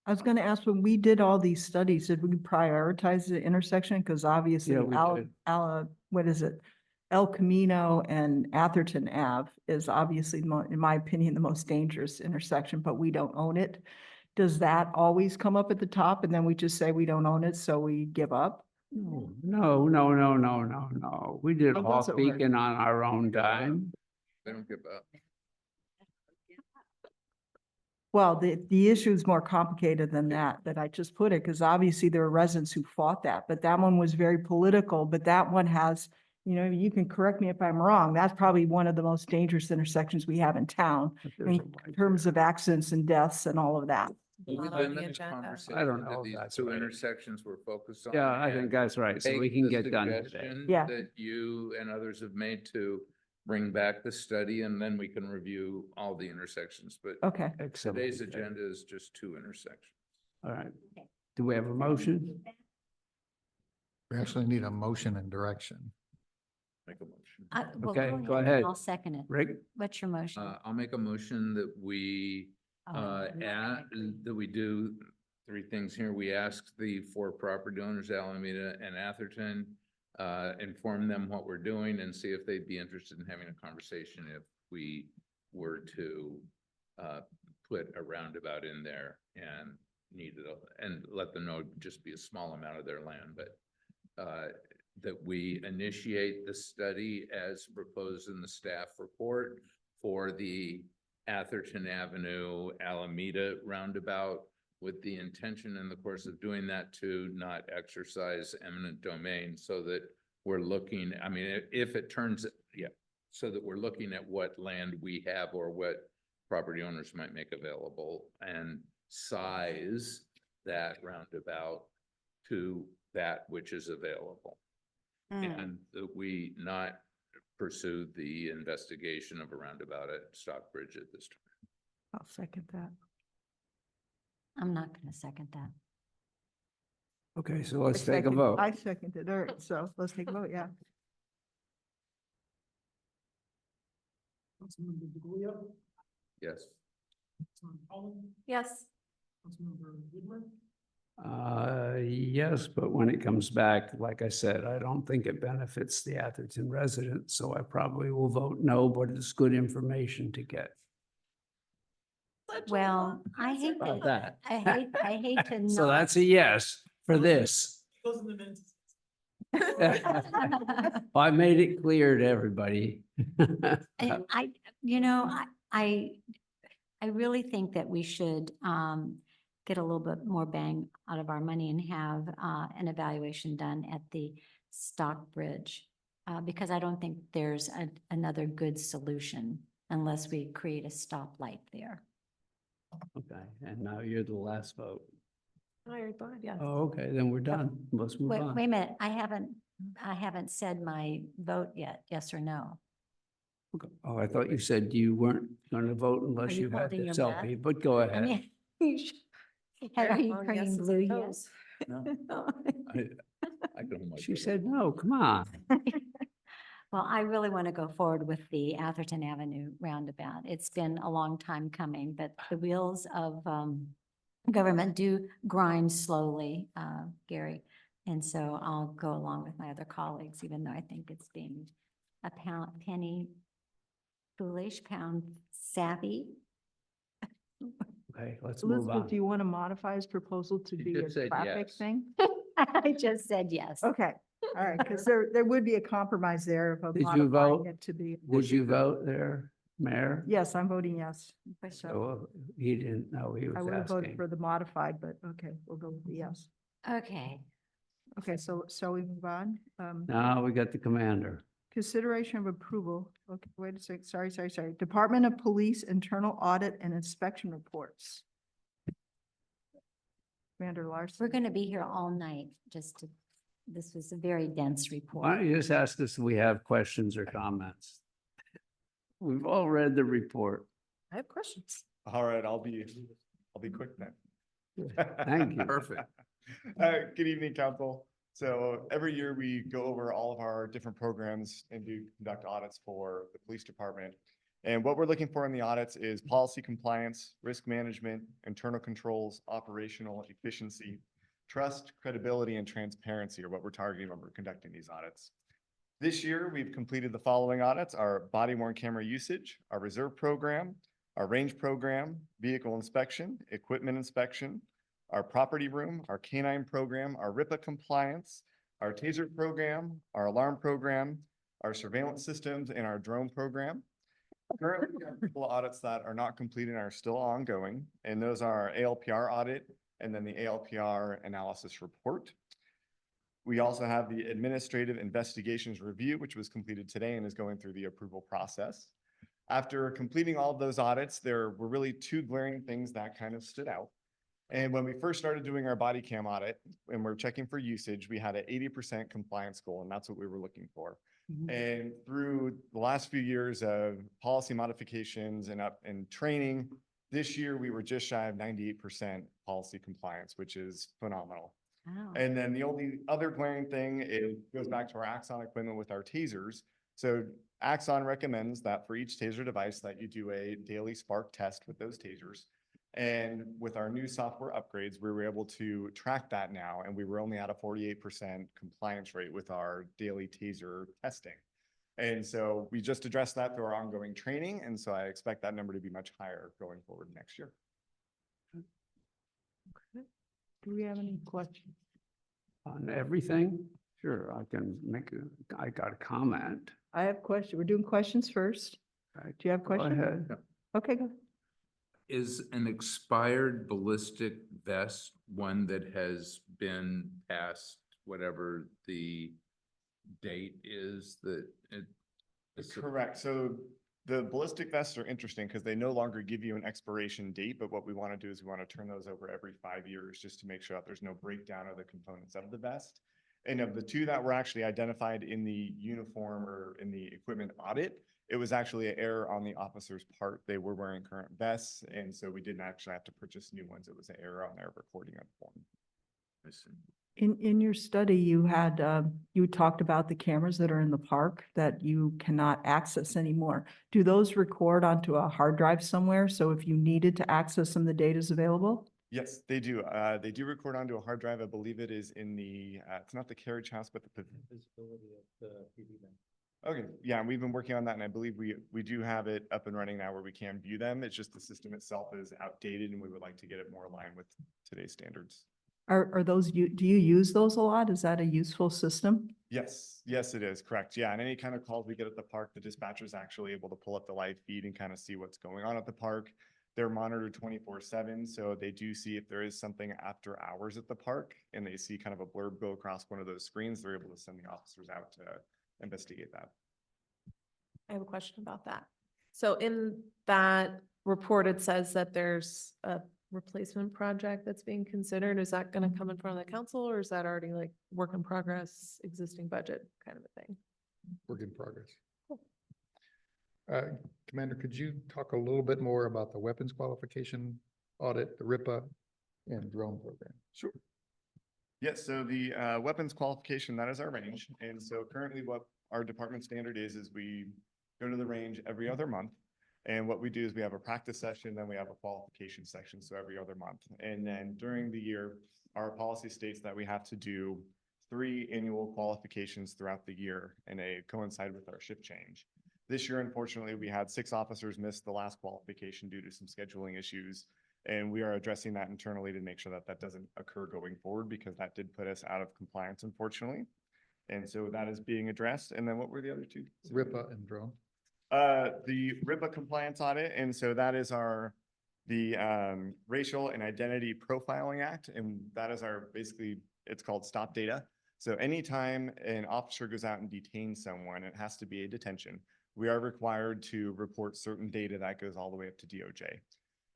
Speaker 3: I was gonna ask, when we did all these studies, did we prioritize the intersection? Because obviously,
Speaker 4: Yeah, we did.
Speaker 3: what is it? El Camino and Atherton Ave is obviously, in my opinion, the most dangerous intersection, but we don't own it. Does that always come up at the top and then we just say we don't own it, so we give up?
Speaker 4: No. We did
Speaker 3: How
Speaker 4: Hawk
Speaker 3: does it work?
Speaker 4: Beacon on our own dime.
Speaker 2: They don't give up.
Speaker 3: Well, the issue is more complicated than that I just put it, because obviously there are residents who fought that, but that one was very political, but that one has, you know, you can correct me if I'm wrong, that's probably one of the most dangerous intersections we have in town
Speaker 4: But there's a
Speaker 3: in
Speaker 4: right
Speaker 3: terms
Speaker 4: there.
Speaker 3: of accidents and deaths and all of that.
Speaker 2: Will we
Speaker 8: Not on the
Speaker 2: limit the
Speaker 8: agenda.
Speaker 2: conversation
Speaker 4: I don't
Speaker 2: to
Speaker 4: know if
Speaker 2: these
Speaker 4: that's
Speaker 2: two
Speaker 4: right.
Speaker 2: intersections we're focused on?
Speaker 4: Yeah, I
Speaker 2: and
Speaker 4: think that's right. So we
Speaker 2: take
Speaker 4: can
Speaker 2: the
Speaker 4: get done today.
Speaker 2: suggestion
Speaker 3: Yeah.
Speaker 2: That you and others have made to bring back the study, and then we can review all the intersections, but
Speaker 3: Okay.
Speaker 2: today's
Speaker 4: Excellent.
Speaker 2: agenda is just two intersections.
Speaker 4: All right. Do we have a motion?
Speaker 5: We actually need a motion and direction.
Speaker 2: Make a motion.
Speaker 1: Well,
Speaker 4: Okay, go
Speaker 1: and
Speaker 4: ahead.
Speaker 1: I'll second it.
Speaker 4: Rick?
Speaker 1: What's your motion?
Speaker 2: I'll make a motion that we,
Speaker 1: Oh, I'm not gonna agree.
Speaker 2: that we do three things here. We ask the four property owners, Alameda and Atherton, inform them what we're doing and see if they'd be interested in having a conversation if we were to put a roundabout in there and and let them know it'd just be a small amount of their land, but that we initiate the study as proposed in the staff report for the Atherton Avenue Alameda roundabout, with the intention in the course of doing that to not exercise eminent domain, so that we're looking, I mean, if it turns, so that we're looking at what land we have or what property owners might make available and size that roundabout to that which is available. And that we not pursue the investigation of a roundabout at Stockbridge at this time.
Speaker 3: I'll second that.
Speaker 1: I'm not gonna second that.
Speaker 4: Okay, so let's
Speaker 3: I
Speaker 4: take a
Speaker 3: second-
Speaker 4: vote.
Speaker 3: I seconded, all right, so let's take a vote, yeah.
Speaker 2: Yes.
Speaker 8: Yes.
Speaker 4: Yes, but when it comes back, like I said, I don't think it benefits the Atherton residents, so I probably will vote no, but it's good information to get.
Speaker 1: Well, I hate
Speaker 4: About
Speaker 1: to,
Speaker 4: that.
Speaker 1: I hate to
Speaker 4: So
Speaker 1: not.
Speaker 4: that's a yes for this. I made it clear to everybody.
Speaker 1: And I, you know, I really think that we should get a little bit more bang out of our money and have an evaluation done at the Stockbridge. Because I don't think there's another good solution unless we create a stoplight there.
Speaker 4: Okay, and now you're the last vote.
Speaker 8: I already voted yes.
Speaker 4: Oh, okay, then we're done. Let's move
Speaker 1: Wait a
Speaker 4: on.
Speaker 1: minute, I haven't said my vote yet, yes or no.
Speaker 4: Oh, I thought you said you weren't going to vote unless
Speaker 1: you
Speaker 4: you had
Speaker 1: holding
Speaker 4: the
Speaker 1: your breath?
Speaker 4: selfie, but go
Speaker 1: I
Speaker 4: ahead.
Speaker 1: mean, are you
Speaker 8: On
Speaker 1: turning
Speaker 8: yeses
Speaker 1: blue
Speaker 8: and
Speaker 1: yet?
Speaker 8: nos.
Speaker 2: No, I can hold my
Speaker 4: She
Speaker 2: breath.
Speaker 4: said, no, come on.
Speaker 1: Well, I really want to go forward with the Atherton Avenue roundabout. It's been a long time coming, but the wheels of government do grind slowly, Gary. And so I'll go along with my other colleagues, even though I think it's being a penny foolish, pound savvy.
Speaker 4: Okay, let's move
Speaker 3: Elizabeth,
Speaker 4: on.
Speaker 3: do you want to modify his proposal to
Speaker 2: You
Speaker 3: be a
Speaker 2: just said
Speaker 3: traffic
Speaker 2: yes.
Speaker 3: thing?
Speaker 1: I just said yes.
Speaker 3: Okay, all right, because there would be a compromise there of
Speaker 4: Did you
Speaker 3: modifying
Speaker 4: vote?
Speaker 3: it to be.
Speaker 4: Did you vote there, Mayor?
Speaker 3: Yes, I'm voting yes.
Speaker 4: So he didn't know he
Speaker 3: I
Speaker 4: was
Speaker 3: would have voted
Speaker 4: asking.
Speaker 3: for the modified, but okay, we'll go with the yes.
Speaker 1: Okay,
Speaker 3: Okay, so we move on.
Speaker 4: Now we got the commander.
Speaker 3: Consideration of approval. Okay, wait a sec. Sorry. Department of Police Internal Audit and Inspection Reports. Commander Larson.
Speaker 1: we're going to be here all night this was a very dense
Speaker 4: Why
Speaker 1: report.
Speaker 4: don't you just ask us if we have questions or comments? We've all read the report.
Speaker 8: I have questions.
Speaker 11: All right, I'll be quick then.
Speaker 4: Thank you.
Speaker 2: Perfect.
Speaker 11: Good evening, council. So every year we go over all of our different programs and do conduct audits for the police department. And what we're looking for in the audits is policy compliance, risk management, internal controls, operational efficiency, trust, credibility, and transparency are what we're targeting when we're conducting these audits. This year, we've completed the following audits: our body worn camera usage, our reserve program, our range program, vehicle inspection, equipment inspection, our property room, our canine program, our RIPA compliance, our TASER program, our alarm program, our surveillance systems, and our drone program. Currently, we have a couple of audits that are not complete and are still ongoing, and those are ALPR audit and then the ALPR analysis report. We also have the administrative investigations review, which was completed today and is going through the approval process. After completing all of those audits, there were really two glaring things that kind of stood out. And when we first started doing our body cam audit and we're checking for usage, we had an 80% compliance goal, and that's what we were looking for. And through the last few years of policy modifications and training, this year we were just shy of 98% policy compliance, which is phenomenal.
Speaker 1: Wow.
Speaker 11: And then the only other glaring thing goes back to our Axon equipment with our tasers. So Axon recommends that for each taser device that you do a daily spark test with those tasers. And with our new software upgrades, we were able to track that now, and we were only at a 48% compliance rate with our daily taser testing. And so we just addressed that through our ongoing training, and so I expect that number to be much higher going forward next year.
Speaker 3: Do we have any questions?
Speaker 4: On everything? Sure, I got a comment.
Speaker 3: I have questions. We're doing questions first.
Speaker 4: Right.
Speaker 3: Do you have
Speaker 4: Go
Speaker 3: questions?
Speaker 4: ahead.
Speaker 3: Okay, go.
Speaker 2: Is an expired ballistic vest one that has been past whatever the date is that it?
Speaker 11: Correct. So the ballistic vests are interesting because they no longer give you an expiration date, but what we want to do is we want to turn those over every 5 years just to make sure that there's no breakdown of the components of the vest. And of the two that were actually identified in the uniform or in the equipment audit, it was actually an error on the officer's part. They were wearing current vests, and so we didn't actually have to purchase new ones. It was an error on their recording of the form.
Speaker 2: I see.
Speaker 3: In your study, you had, you talked about the cameras that are in the park that you cannot access anymore. Do those record onto a hard drive somewhere? So if you needed to access them, the data is available?
Speaker 11: Yes, they do. They do record onto a hard drive. I believe it is in the, it's not the carriage house, but the. Visibility of the PD then. Okay, yeah, and we've been working on that, and I believe we do have it up and running now where we can view them. It's just the system itself is outdated, and we would like to get it more aligned with today's standards.
Speaker 3: Are those, do you use those a lot? Is that a useful system?
Speaker 11: Yes, yes, it is, correct. Yeah, and any kind of calls we get at the park, the dispatcher is actually able to pull up the live feed and kind of see what's going on at the park. They're monitored 24/7, so they do see if there is something after hours at the park, and they see kind of a blurb go across one of those screens, they're able to send the officers out to investigate that.
Speaker 8: I have a question about that. So in that report, it says that there's a replacement project that's being considered. Is that going to come in front of the council, or is that already like work in progress, existing budget kind of a thing?
Speaker 5: Work in progress.
Speaker 8: Cool.
Speaker 5: Commander, could you talk a little bit more about the weapons qualification audit, the RIPA and drone program?
Speaker 11: Sure. Yes, so the weapons qualification, that is our range. And so currently what our department standard is we go to the range every other month. And what we do is we have a practice session, then we have a qualification section, so every other month. And then during the year, our policy states that we have to do 3 annual qualifications throughout the year, and they coincide with our shift change. This year, unfortunately, we had 6 officers miss the last qualification due to some scheduling issues. And we are addressing that internally to make sure that that doesn't occur going forward, because that did put us out of compliance, unfortunately. And so that is being addressed. And then what were the other 2?
Speaker 5: RIPA and drone.
Speaker 11: The RIPA compliance audit, and so that is the Racial and Identity Profiling Act, and that is our, basically, it's called stop data. So anytime an officer goes out and detains someone, it has to be a detention. We are required to report certain data that goes all the way up to DOJ.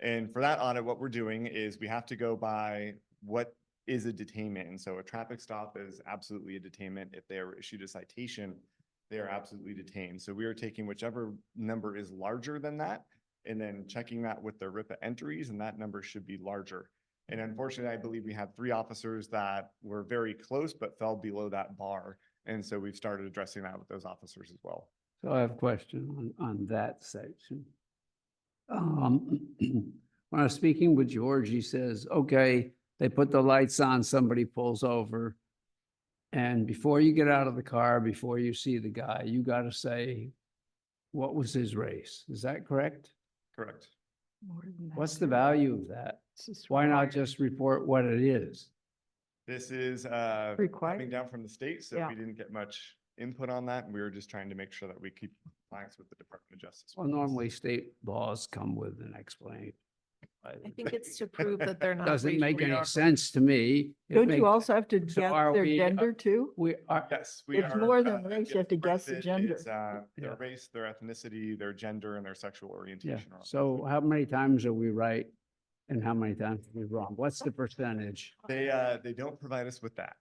Speaker 11: And for that audit, what we're doing is we have to go by what is a detainment. And so a traffic stop is absolutely a detainment. If they are issued a citation, they are absolutely detained. So we are taking whichever number is larger than that and then checking that with the RIPA entries, and that number should be larger. And unfortunately, I believe we had 3 officers that were very close but fell below that bar. And so we've started addressing that with those officers as well.
Speaker 4: So I have a question on that section. When I was speaking with George, he says, okay, they put the lights on, somebody pulls over. And before you get out of the car, before you see the guy, you got to say, what was his race? Is that correct?
Speaker 11: Correct.
Speaker 3: More than that.
Speaker 4: What's the value of that?
Speaker 3: It's just
Speaker 4: Why not
Speaker 3: required.
Speaker 4: just report what it is?
Speaker 11: This is
Speaker 3: Required.
Speaker 11: coming down from the state, so
Speaker 3: Yeah.
Speaker 11: we didn't get much input on that. And we were just trying to make sure that we keep compliance with the Department of Justice.
Speaker 4: Well, normally state laws come with an explanation.
Speaker 8: I think it's to prove that they're not.
Speaker 4: Doesn't make
Speaker 8: racially-
Speaker 4: any sense to me. It
Speaker 3: Don't
Speaker 4: makes-
Speaker 3: you also have to
Speaker 4: So
Speaker 3: guess
Speaker 4: are
Speaker 3: their
Speaker 4: we,
Speaker 3: gender too?
Speaker 4: We are,
Speaker 11: Yes, we
Speaker 3: It's
Speaker 11: are.
Speaker 3: more than race, you have to
Speaker 11: part
Speaker 3: guess
Speaker 11: of
Speaker 3: the
Speaker 11: it
Speaker 3: gender.
Speaker 11: is,
Speaker 4: Yeah.
Speaker 11: Their race, their ethnicity, their gender, and their sexual
Speaker 4: yeah.
Speaker 11: orientation. are-
Speaker 4: So how many times are we right and how many times are we wrong? What's the percentage?
Speaker 11: They don't provide us with that.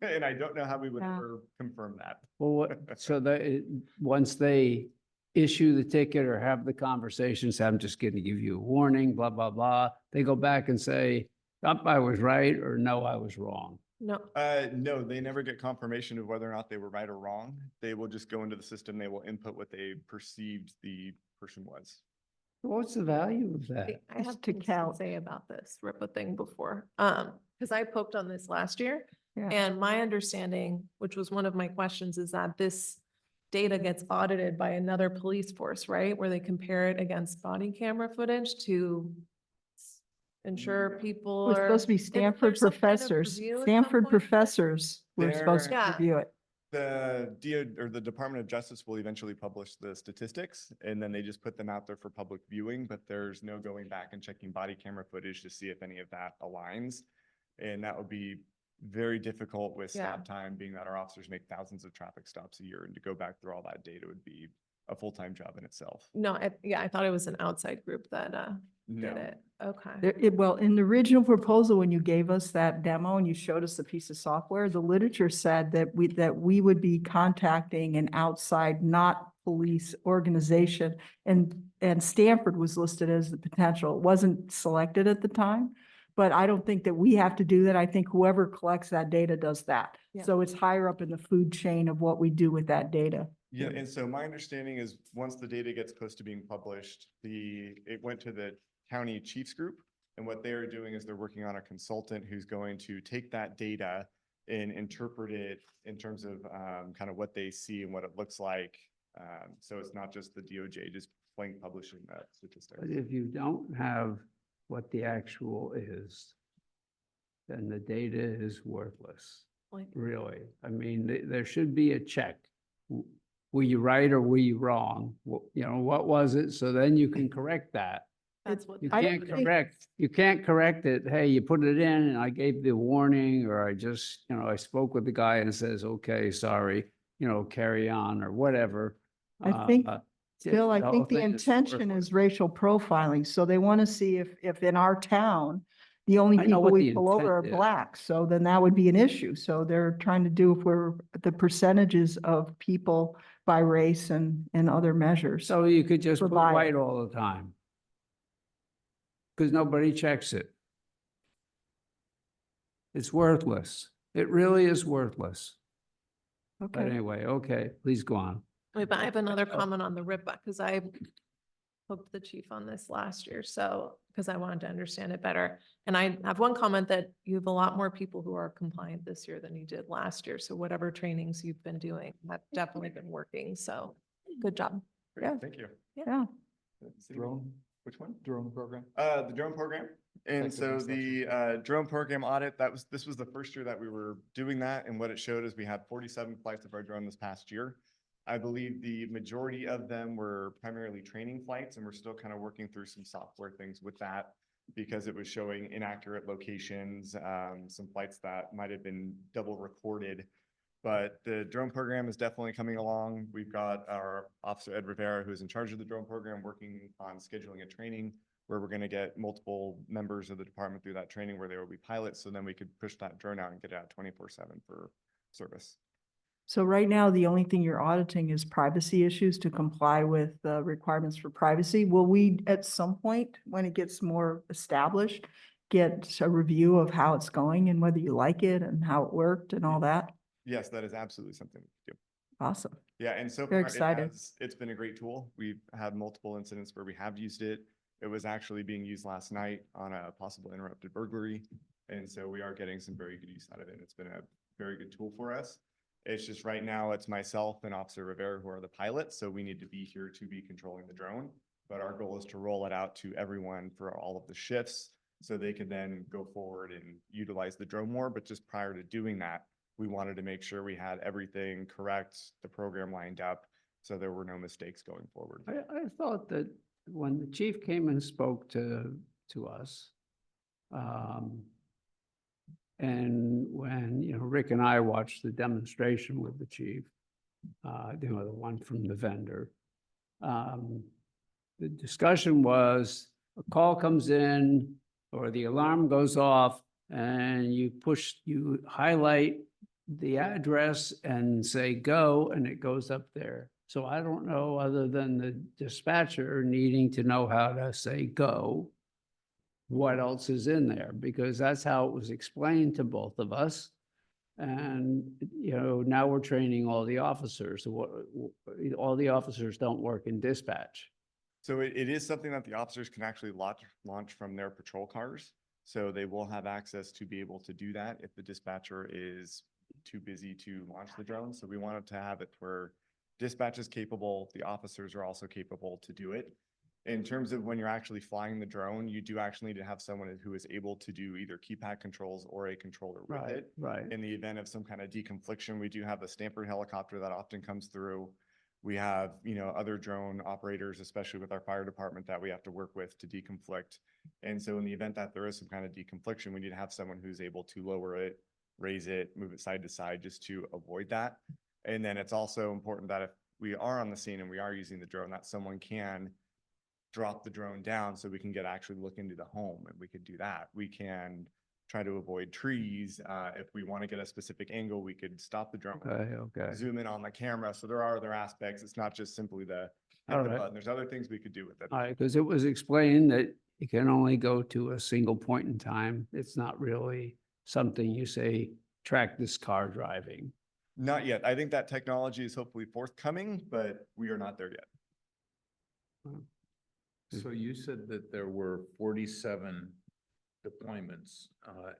Speaker 11: And I don't know how we would
Speaker 3: Yeah.
Speaker 11: ever confirm that.
Speaker 4: Well, what, so that, once they issue the ticket or have the conversation, say, I'm just going to give you a warning, blah, blah, blah, they go back and say, up, I was right, or no, I was wrong.
Speaker 8: No,
Speaker 11: No, they never get confirmation of whether or not they were right or wrong. They will just go into the system. They will input what they perceived the person was.
Speaker 4: What's the value of that?
Speaker 8: I
Speaker 3: Just
Speaker 8: have
Speaker 3: to
Speaker 8: things
Speaker 3: count.
Speaker 8: say about this RIPA thing before, because I poked on this last year.
Speaker 3: Yeah.
Speaker 8: And my understanding, which was one of my questions, is that this data gets audited by another police force, right? Where they compare it against body camera footage to ensure people
Speaker 3: It was
Speaker 8: are.
Speaker 3: supposed to be
Speaker 8: Isn't there
Speaker 3: Stanford
Speaker 8: some kind of
Speaker 3: professors.
Speaker 8: review at some
Speaker 3: Stanford
Speaker 8: point?
Speaker 3: professors were supposed to
Speaker 11: They're-
Speaker 8: Yeah.
Speaker 3: review it.
Speaker 11: The DO or the Department of Justice will eventually publish the statistics and then they just put them out there for public viewing, but there's no going back and checking body camera footage to see if any of that aligns. And that would be very difficult with
Speaker 8: Yeah.
Speaker 11: stop time, being that our officers make thousands of traffic stops a year, and to go back through all that data would be a full-time job in itself.
Speaker 8: No, yeah, I thought it was an outside group that
Speaker 11: No.
Speaker 8: did it. Okay.
Speaker 3: Well, in the original proposal, when you gave us that demo and you showed us the piece of software, the literature said that we would be contacting an outside, not police organization. And Stanford was listed as the potential. It wasn't selected at the time. But I don't think that we have to do that. I think whoever collects that data does that.
Speaker 8: Yeah.
Speaker 3: So it's higher up in the food chain of what we do with that data.
Speaker 11: Yeah, and so my understanding is once the data gets close to being published, it went to the county chiefs group. And what they're doing is they're working on a consultant who's going to take that data and interpret it in terms of kind of what they see and what it looks like. So it's not just the DOJ just plain publishing that statistic.
Speaker 4: But if you don't have what the actual is, then the data is worthless,
Speaker 8: Like,
Speaker 4: really. I mean, there should be a check. Were you right or were you wrong? You know, what was it? So then you can correct that.
Speaker 8: that's what.
Speaker 4: You
Speaker 3: I don't
Speaker 4: can't
Speaker 3: think-
Speaker 4: correct it. Hey, you put it in and I gave the warning, or I just, I spoke with the guy and says, okay, sorry, carry on or whatever.
Speaker 3: I think, Bill, I
Speaker 4: whole
Speaker 3: think the
Speaker 4: thing is
Speaker 3: intention
Speaker 4: worthless.
Speaker 3: is racial profiling. So they want to see if in our town, the only
Speaker 4: I know
Speaker 3: people
Speaker 4: what
Speaker 3: we
Speaker 4: the
Speaker 3: pull over are
Speaker 4: intent is.
Speaker 3: black. So then that would be an issue. So they're trying to do if we're the percentages of people by race and other measures.
Speaker 4: So you could just put
Speaker 3: Provide.
Speaker 4: white all the time. Because nobody checks it. It's worthless. It really is worthless. But
Speaker 3: Okay.
Speaker 4: anyway, okay, please go on.
Speaker 8: Wait, but I have another comment on the RIPA, because I poked the chief on this last year, so, because I wanted to understand it better. And I have one comment that you have a lot more people who are compliant this year than you did last year. So whatever trainings you've been doing, have definitely been working. So good job.
Speaker 11: Great,
Speaker 3: Yeah.
Speaker 11: Thank you.
Speaker 3: Yeah.
Speaker 11: Drone, which one? Drone program? The drone program. And so the drone program audit, this was the first year that we were doing that. And what it showed is we had 47 flights of our drone this past year. I believe the majority of them were primarily training flights, and we're still kind of working through some software things with that because it was showing inaccurate locations, some flights that might have been double recorded. But the drone program is definitely coming along. We've got our officer Ed Rivera, who's in charge of the drone program, working on scheduling a training where we're going to get multiple members of the department through that training where they will be pilots. So then we could push that drone out and get it out 24/7 for service.
Speaker 3: So right now, the only thing you're auditing is privacy issues to comply with the requirements for privacy. Will we, at some point, when it gets more established, get a review of how it's going and whether you like it and how it worked and all that?
Speaker 11: Yes, that is absolutely something we do.
Speaker 3: Awesome.
Speaker 11: Yeah, and so
Speaker 3: Very
Speaker 11: far
Speaker 3: excited.
Speaker 11: it's been a great tool. We've had multiple incidents where we have used it. It was actually being used last night on a possible interrupted burglary. And so we are getting some very good use out of it. It's been a very good tool for us. It's just right now it's myself and Officer Rivera who are the pilots. So we need to be here to be controlling the drone. But our goal is to roll it out to everyone for all of the shifts so they can then go forward and utilize the drone more. But just prior to doing that, we wanted to make sure we had everything correct, the program lined up, So there were no mistakes going forward.
Speaker 4: I thought that when the chief came and spoke to us, and when, Rick and I watched the demonstration with the chief, the one from the vendor, the discussion was, a call comes in or the alarm goes off and you highlight the address and say go, and it goes up there. So I don't know, other than the dispatcher needing to know how to say go, what else is in there, because that's how it was explained to both of us. And, now we're training all the officers. All the officers don't work in dispatch.
Speaker 11: So it is something that the officers can actually launch from their patrol cars. So they will have access to be able to do that if the dispatcher is too busy to launch the drone. So we wanted to have it where dispatch is capable, the officers are also capable to do it. In terms of when you're actually flying the drone, you do actually need to have someone who is able to do either keypad controls or a controller with it.
Speaker 4: Right.
Speaker 11: In the event of some kind of deconfliction, we do have a Stanford helicopter that often comes through. We have, other drone operators, especially with our fire department, that we have to work with to deconflict. And so in the event that there is some kind of deconfliction, we need to have someone who's able to lower it, raise it, move it side to side just to avoid that. And then it's also important that if we are on the scene and we are using the drone, that someone can drop the drone down so we can actually look into the home, and we could do that. We can try to avoid trees. If we want to get a specific angle, we could stop the drone,
Speaker 4: Okay.
Speaker 11: zoom in on the camera. So there are other aspects. It's not just simply the hit
Speaker 4: All
Speaker 11: the
Speaker 4: right.
Speaker 11: button. There's other things we could do with it.
Speaker 4: All right, because it was explained that you can only go to a single point in time. It's not really something you say, track this car driving.
Speaker 11: Not yet. I think that technology is hopefully forthcoming, but we are not there yet.
Speaker 2: So you said that there were 47 deployments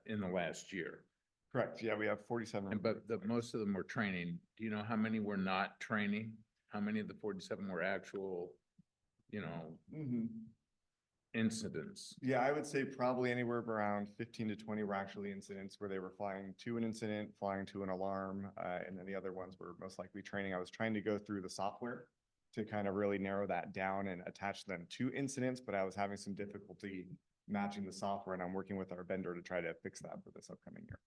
Speaker 2: in the last year,
Speaker 11: Correct. Yeah, we have 47.
Speaker 2: but most of them were training. Do you know how many were not training? How many of the 47 were actual,
Speaker 11: Mhm.
Speaker 2: incidents?
Speaker 11: Yeah, I would say probably anywhere around 15 to 20 were actually incidents where they were flying to an incident, flying to an alarm, and then the other ones were most likely training. I was trying to go through the software to kind of really narrow that down and attach them to incidents, but I was having some difficulty matching the software, and I'm working with our vendor to try to fix that for this upcoming year.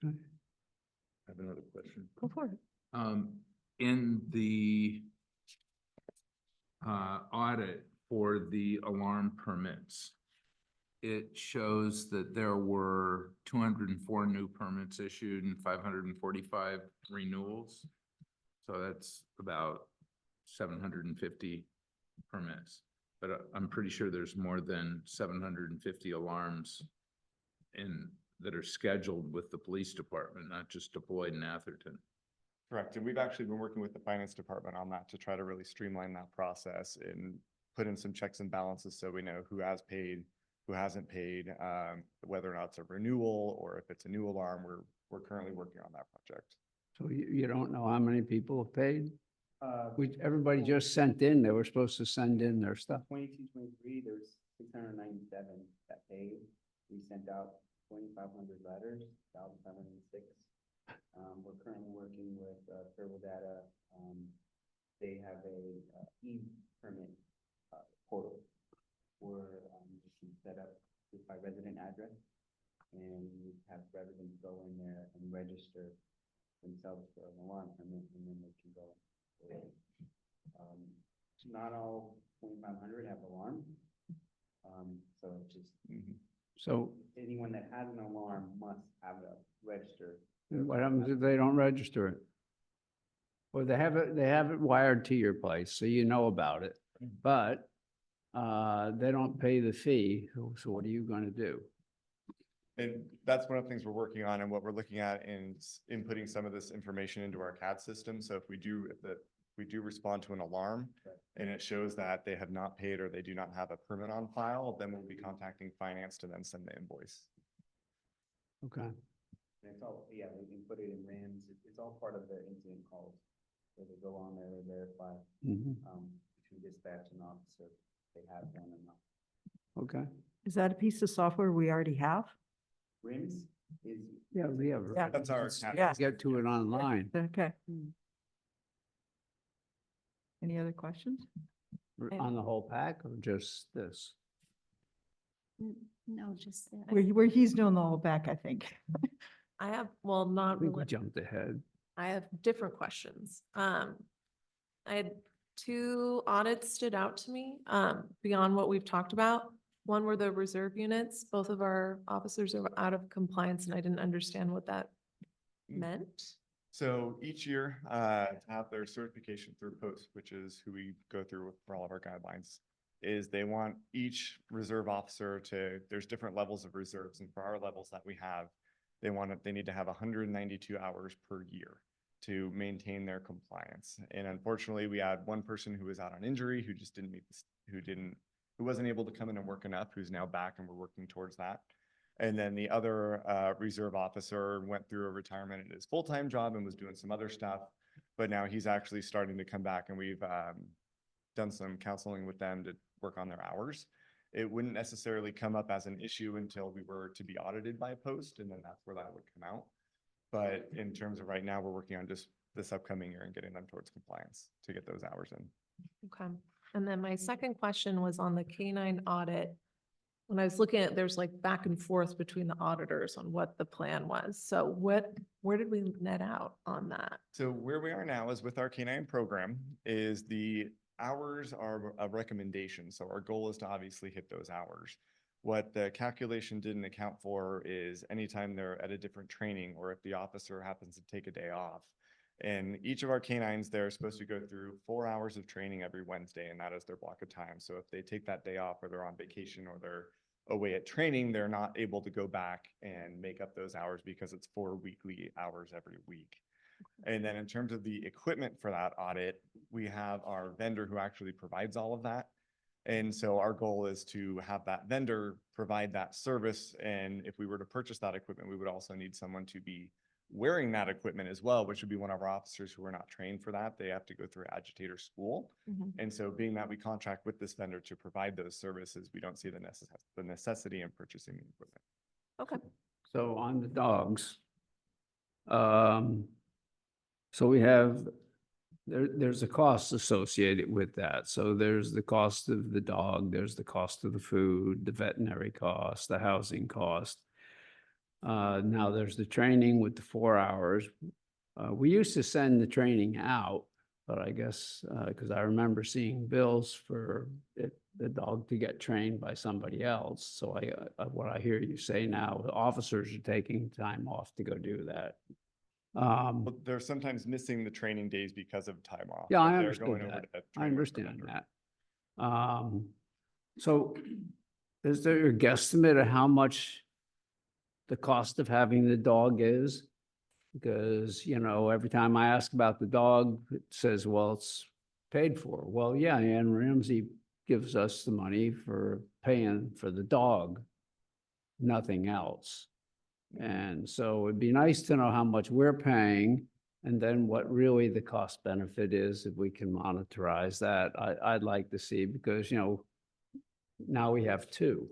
Speaker 2: I have another question.
Speaker 3: Go for it.
Speaker 2: In the audit for the alarm permits, it shows that there were 204 new permits issued and 545 renewals. So that's about 750 permits. But I'm pretty sure there's more than 750 alarms that are scheduled with the police department, not just deployed in Atherton.
Speaker 11: Correct. And we've actually been working with the finance department on that to try to really streamline that process and put in some checks and balances so we know who has paid, who hasn't paid, whether or not it's a renewal or if it's a new alarm. We're currently working on that project.
Speaker 4: So you don't know how many people have paid? Everybody just sent in, they were supposed to send in their stuff.
Speaker 7: 22, 23, there's 697 that paid. We sent out 2,500 letters, 1,506. We're currently working with Turbo Data. They have a e-permit portal where you can set up by resident address, and you have residents go in there and register themselves for an alarm permit, and then they can go. Not all 2,500 have alarms. So it's just
Speaker 4: So
Speaker 7: anyone that has an alarm must have a register.
Speaker 4: what happens if they don't register it? Well, they have it wired to your place, so you know about it, but they don't pay the fee. So what are you gonna do?
Speaker 11: And that's one of the things we're working on, and what we're looking at in inputting some of this information into our CAD system. So if we do respond to an alarm and it shows that they have not paid or they do not have a permit on file, then we'll be contacting finance to then send the invoice.
Speaker 4: Okay.
Speaker 7: And it's all, yeah, we can put it in RAMs. It's all part of the incident calls. So they go on there and verify,
Speaker 4: Mhm.
Speaker 7: between dispatch and officer, they have one or not.
Speaker 4: Okay.
Speaker 3: Is that a piece of software we already have?
Speaker 7: RIMS is.
Speaker 4: Yeah, we have.
Speaker 3: Yeah.
Speaker 11: That's our
Speaker 3: Yeah.
Speaker 11: CAD.
Speaker 4: Get to it online.
Speaker 3: Okay. Any other questions?
Speaker 4: On the whole pack or just this?
Speaker 1: No, just.
Speaker 3: Where he's doing the whole back, I think.
Speaker 8: I have, well,
Speaker 4: I
Speaker 8: not
Speaker 4: think we
Speaker 8: really.
Speaker 4: jumped ahead.
Speaker 8: I have different questions. I had two audits stood out to me, beyond what we've talked about. One were the reserve units. Both of our officers are out of compliance and I didn't understand what that meant.
Speaker 11: So each year, have their certification through POST, which is who we go through for all of our guidelines, is they want each reserve officer to, there's different levels of reserves, and for our levels that we have, they need to have 192 hours per year to maintain their compliance. And unfortunately, we had one person who was out on injury, who just didn't meet this, who wasn't able to come in and work enough, who's now back, and we're working towards that. And then the other reserve officer went through a retirement in his full-time job and was doing some other stuff. But now he's actually starting to come back, and we've done some counseling with them to work on their hours. It wouldn't necessarily come up as an issue until we were to be audited by a POST, and then that's where that would come out. But in terms of right now, we're working on just this upcoming year and getting them towards compliance to get those hours in.
Speaker 8: Okay. And then my second question was on the K-9 audit. When I was looking at, there's like back and forth between the auditors on what the plan was. So where did we net out on that?
Speaker 11: So where we are now is with our K-9 program is the hours are a recommendation. So our goal is to obviously hit those hours. What the calculation didn't account for is anytime they're at a different training or if the officer happens to take a day off. And each of our K-9s, they're supposed to go through 4 hours of training every Wednesday, and that is their block of time. So if they take that day off or they're on vacation or they're away at training, they're not able to go back and make up those hours because it's 4 weekly hours every week. And then in terms of the equipment for that audit, we have our vendor who actually provides all of that. And so our goal is to have that vendor provide that service. And if we were to purchase that equipment, we would also need someone to be wearing that equipment as well, which would be one of our officers who are not trained for that. They have to go through agitator school. And so being that we contract with this vendor to provide those services, we don't see the necessity in purchasing the equipment.
Speaker 8: Okay.
Speaker 4: So on the dogs, so we have, there's a cost associated with that. So there's the cost of the dog, there's the cost of the food, the veterinary cost, the housing cost. Now there's the training with the 4 hours. We used to send the training out, but I guess, because I remember seeing bills for the dog to get trained by somebody else. So what I hear you say now, the officers are taking time off to go do that.
Speaker 11: But they're sometimes missing the training days because of time off.
Speaker 4: Yeah,
Speaker 11: but
Speaker 4: I
Speaker 11: they're
Speaker 4: understood
Speaker 11: going over
Speaker 4: that.
Speaker 11: to
Speaker 4: I
Speaker 11: train with the
Speaker 4: understand
Speaker 11: vendor.
Speaker 4: that. So is there a guesstimate of how much the cost of having the dog is? Because, you know, every time I ask about the dog, it says, well, it's paid for. Well, yeah, Ann Ramsey gives us the money for paying for the dog, nothing else. And so it'd be nice to know how much we're paying and then what really the cost benefit is, if we can monitorize that. I'd like to see, because, you know, now we have 2.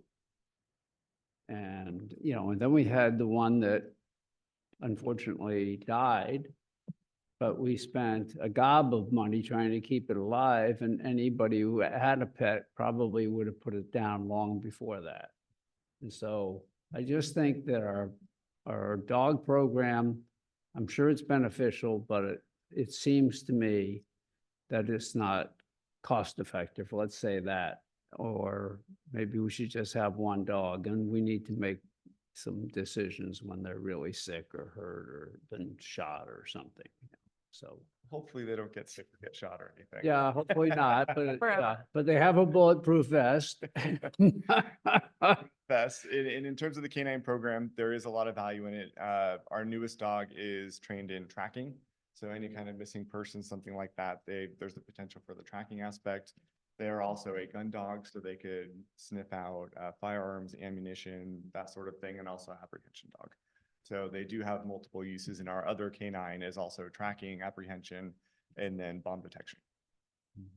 Speaker 4: And, you know, and then we had the one that unfortunately died, but we spent a gob of money trying to keep it alive, and anybody who had a pet probably would have put it down long before that. And so I just think that our dog program, I'm sure it's beneficial, but it seems to me that it's not cost effective, let's say that. Or maybe we should just have 1 dog, and we need to make some decisions when they're really sick or hurt or been shot or something. So,
Speaker 11: Hopefully they don't get sick or get shot or anything.
Speaker 4: yeah, hopefully not, but,
Speaker 8: Forever.
Speaker 4: but they have a bulletproof vest.
Speaker 11: Best. And in terms of the K-9 program, there is a lot of value in it. Our newest dog is trained in tracking. So any kind of missing person, something like that, there's the potential for the tracking aspect. They're also a gun dog, so they could sniff out firearms, ammunition, that sort of thing, and also apprehension dog. So they do have multiple uses, and our other K-9 is also tracking, apprehension, and then bomb detection.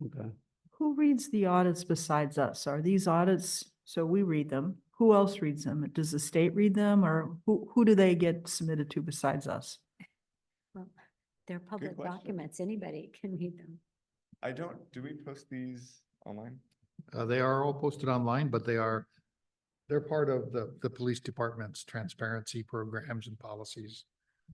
Speaker 4: Okay.
Speaker 3: Who reads the audits besides us? Are these audits, so we read them, who else reads them? Does the state read them, or who do they get submitted to besides us?
Speaker 1: Well, they're public
Speaker 11: question.
Speaker 1: documents. Anybody can read them.
Speaker 11: I don't, do we post these online?
Speaker 5: They are all posted online, but they're part of the police department's transparency programs and policies.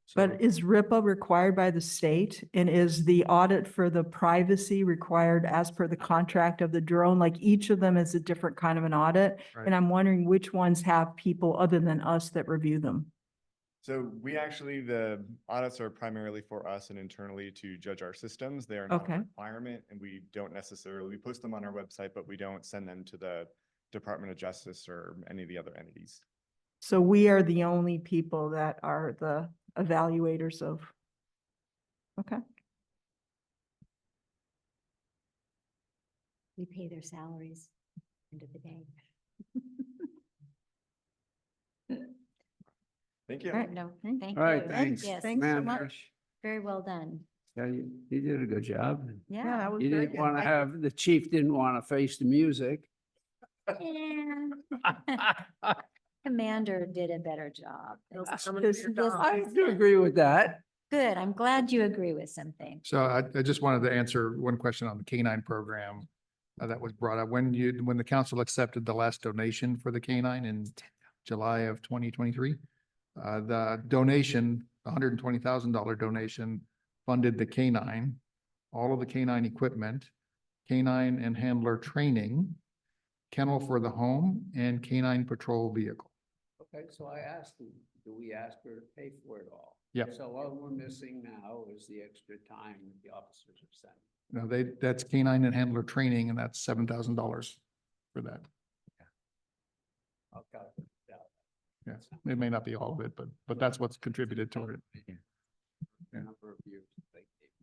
Speaker 5: So-
Speaker 3: But is RIPA required by the state? And is the audit for the privacy required as per the contract of the drone? Like each of them is a different kind of an audit.
Speaker 5: Right.
Speaker 3: And I'm wondering which ones have people other than us that review them.
Speaker 11: So we actually, the audits are primarily for us and internally to judge our systems. They are not
Speaker 3: Okay.
Speaker 11: a requirement and we don't necessarily, we post them on our website, but we don't send them to the Department of Justice or any of the other entities.
Speaker 3: So we are the only people that are the evaluators of. Okay.
Speaker 1: We pay their salaries, end of the day.
Speaker 11: Thank you.
Speaker 3: All right.
Speaker 1: No,
Speaker 3: Thank-
Speaker 1: thank
Speaker 4: All right,
Speaker 1: you.
Speaker 4: thanks.
Speaker 1: Yes,
Speaker 3: Thanks so
Speaker 4: Man,
Speaker 3: much.
Speaker 1: very well done.
Speaker 4: Yeah, you did a good job.
Speaker 3: Yeah,
Speaker 1: Yeah.
Speaker 3: that was
Speaker 4: You
Speaker 3: very
Speaker 4: didn't
Speaker 3: good.
Speaker 4: want to have, the chief didn't want to face the music.
Speaker 1: And Commander did a better job.
Speaker 4: I do agree with that.
Speaker 1: Good, I'm glad you agree with some things.
Speaker 5: So I just wanted to answer one question on the K-9 program that was brought up. When the council accepted the last donation for the K-9 in July of 2023, the donation, $120,000 donation funded the K-9, all of the K-9 equipment, K-9 and handler training, kennel for the home, and K-9 patrol vehicle.
Speaker 4: Okay, so I asked him, do we ask her to pay for it all?
Speaker 5: Yep.
Speaker 4: So all we're missing now is the extra time that the officers have sent.
Speaker 5: No, that's K-9 and handler training, and that's $7,000 for that.
Speaker 4: I'll calculate that.
Speaker 5: Yeah, it may not be all of it, but that's what's contributed toward it. Yeah.
Speaker 4: Number of years.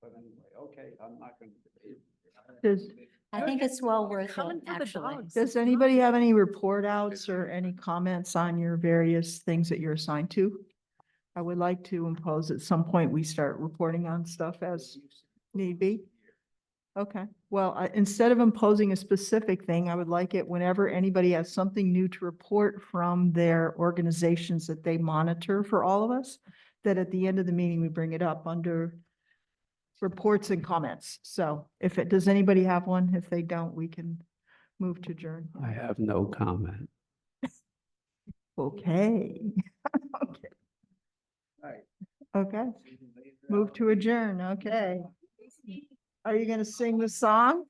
Speaker 4: But anyway, okay, I'm not going to debate.
Speaker 3: Does-
Speaker 1: I think it's well worth
Speaker 8: Coming
Speaker 1: it,
Speaker 8: for the
Speaker 1: actually.
Speaker 8: dogs.
Speaker 3: Does anybody have any report outs or any comments on your various things that you're assigned to? I would like to impose at some point we start reporting on stuff as need be. Okay, well, instead of imposing a specific thing, I would like it whenever anybody has something new to report from their organizations that they monitor for all of us, that at the end of the meeting, we bring it up under reports and comments. So does anybody have one? If they don't, we can move to adjourn.
Speaker 4: I have no comment.
Speaker 3: Okay. Okay.
Speaker 4: Right.
Speaker 3: Okay, move to adjourn, okay. Are you gonna sing the song?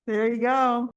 Speaker 3: There you go.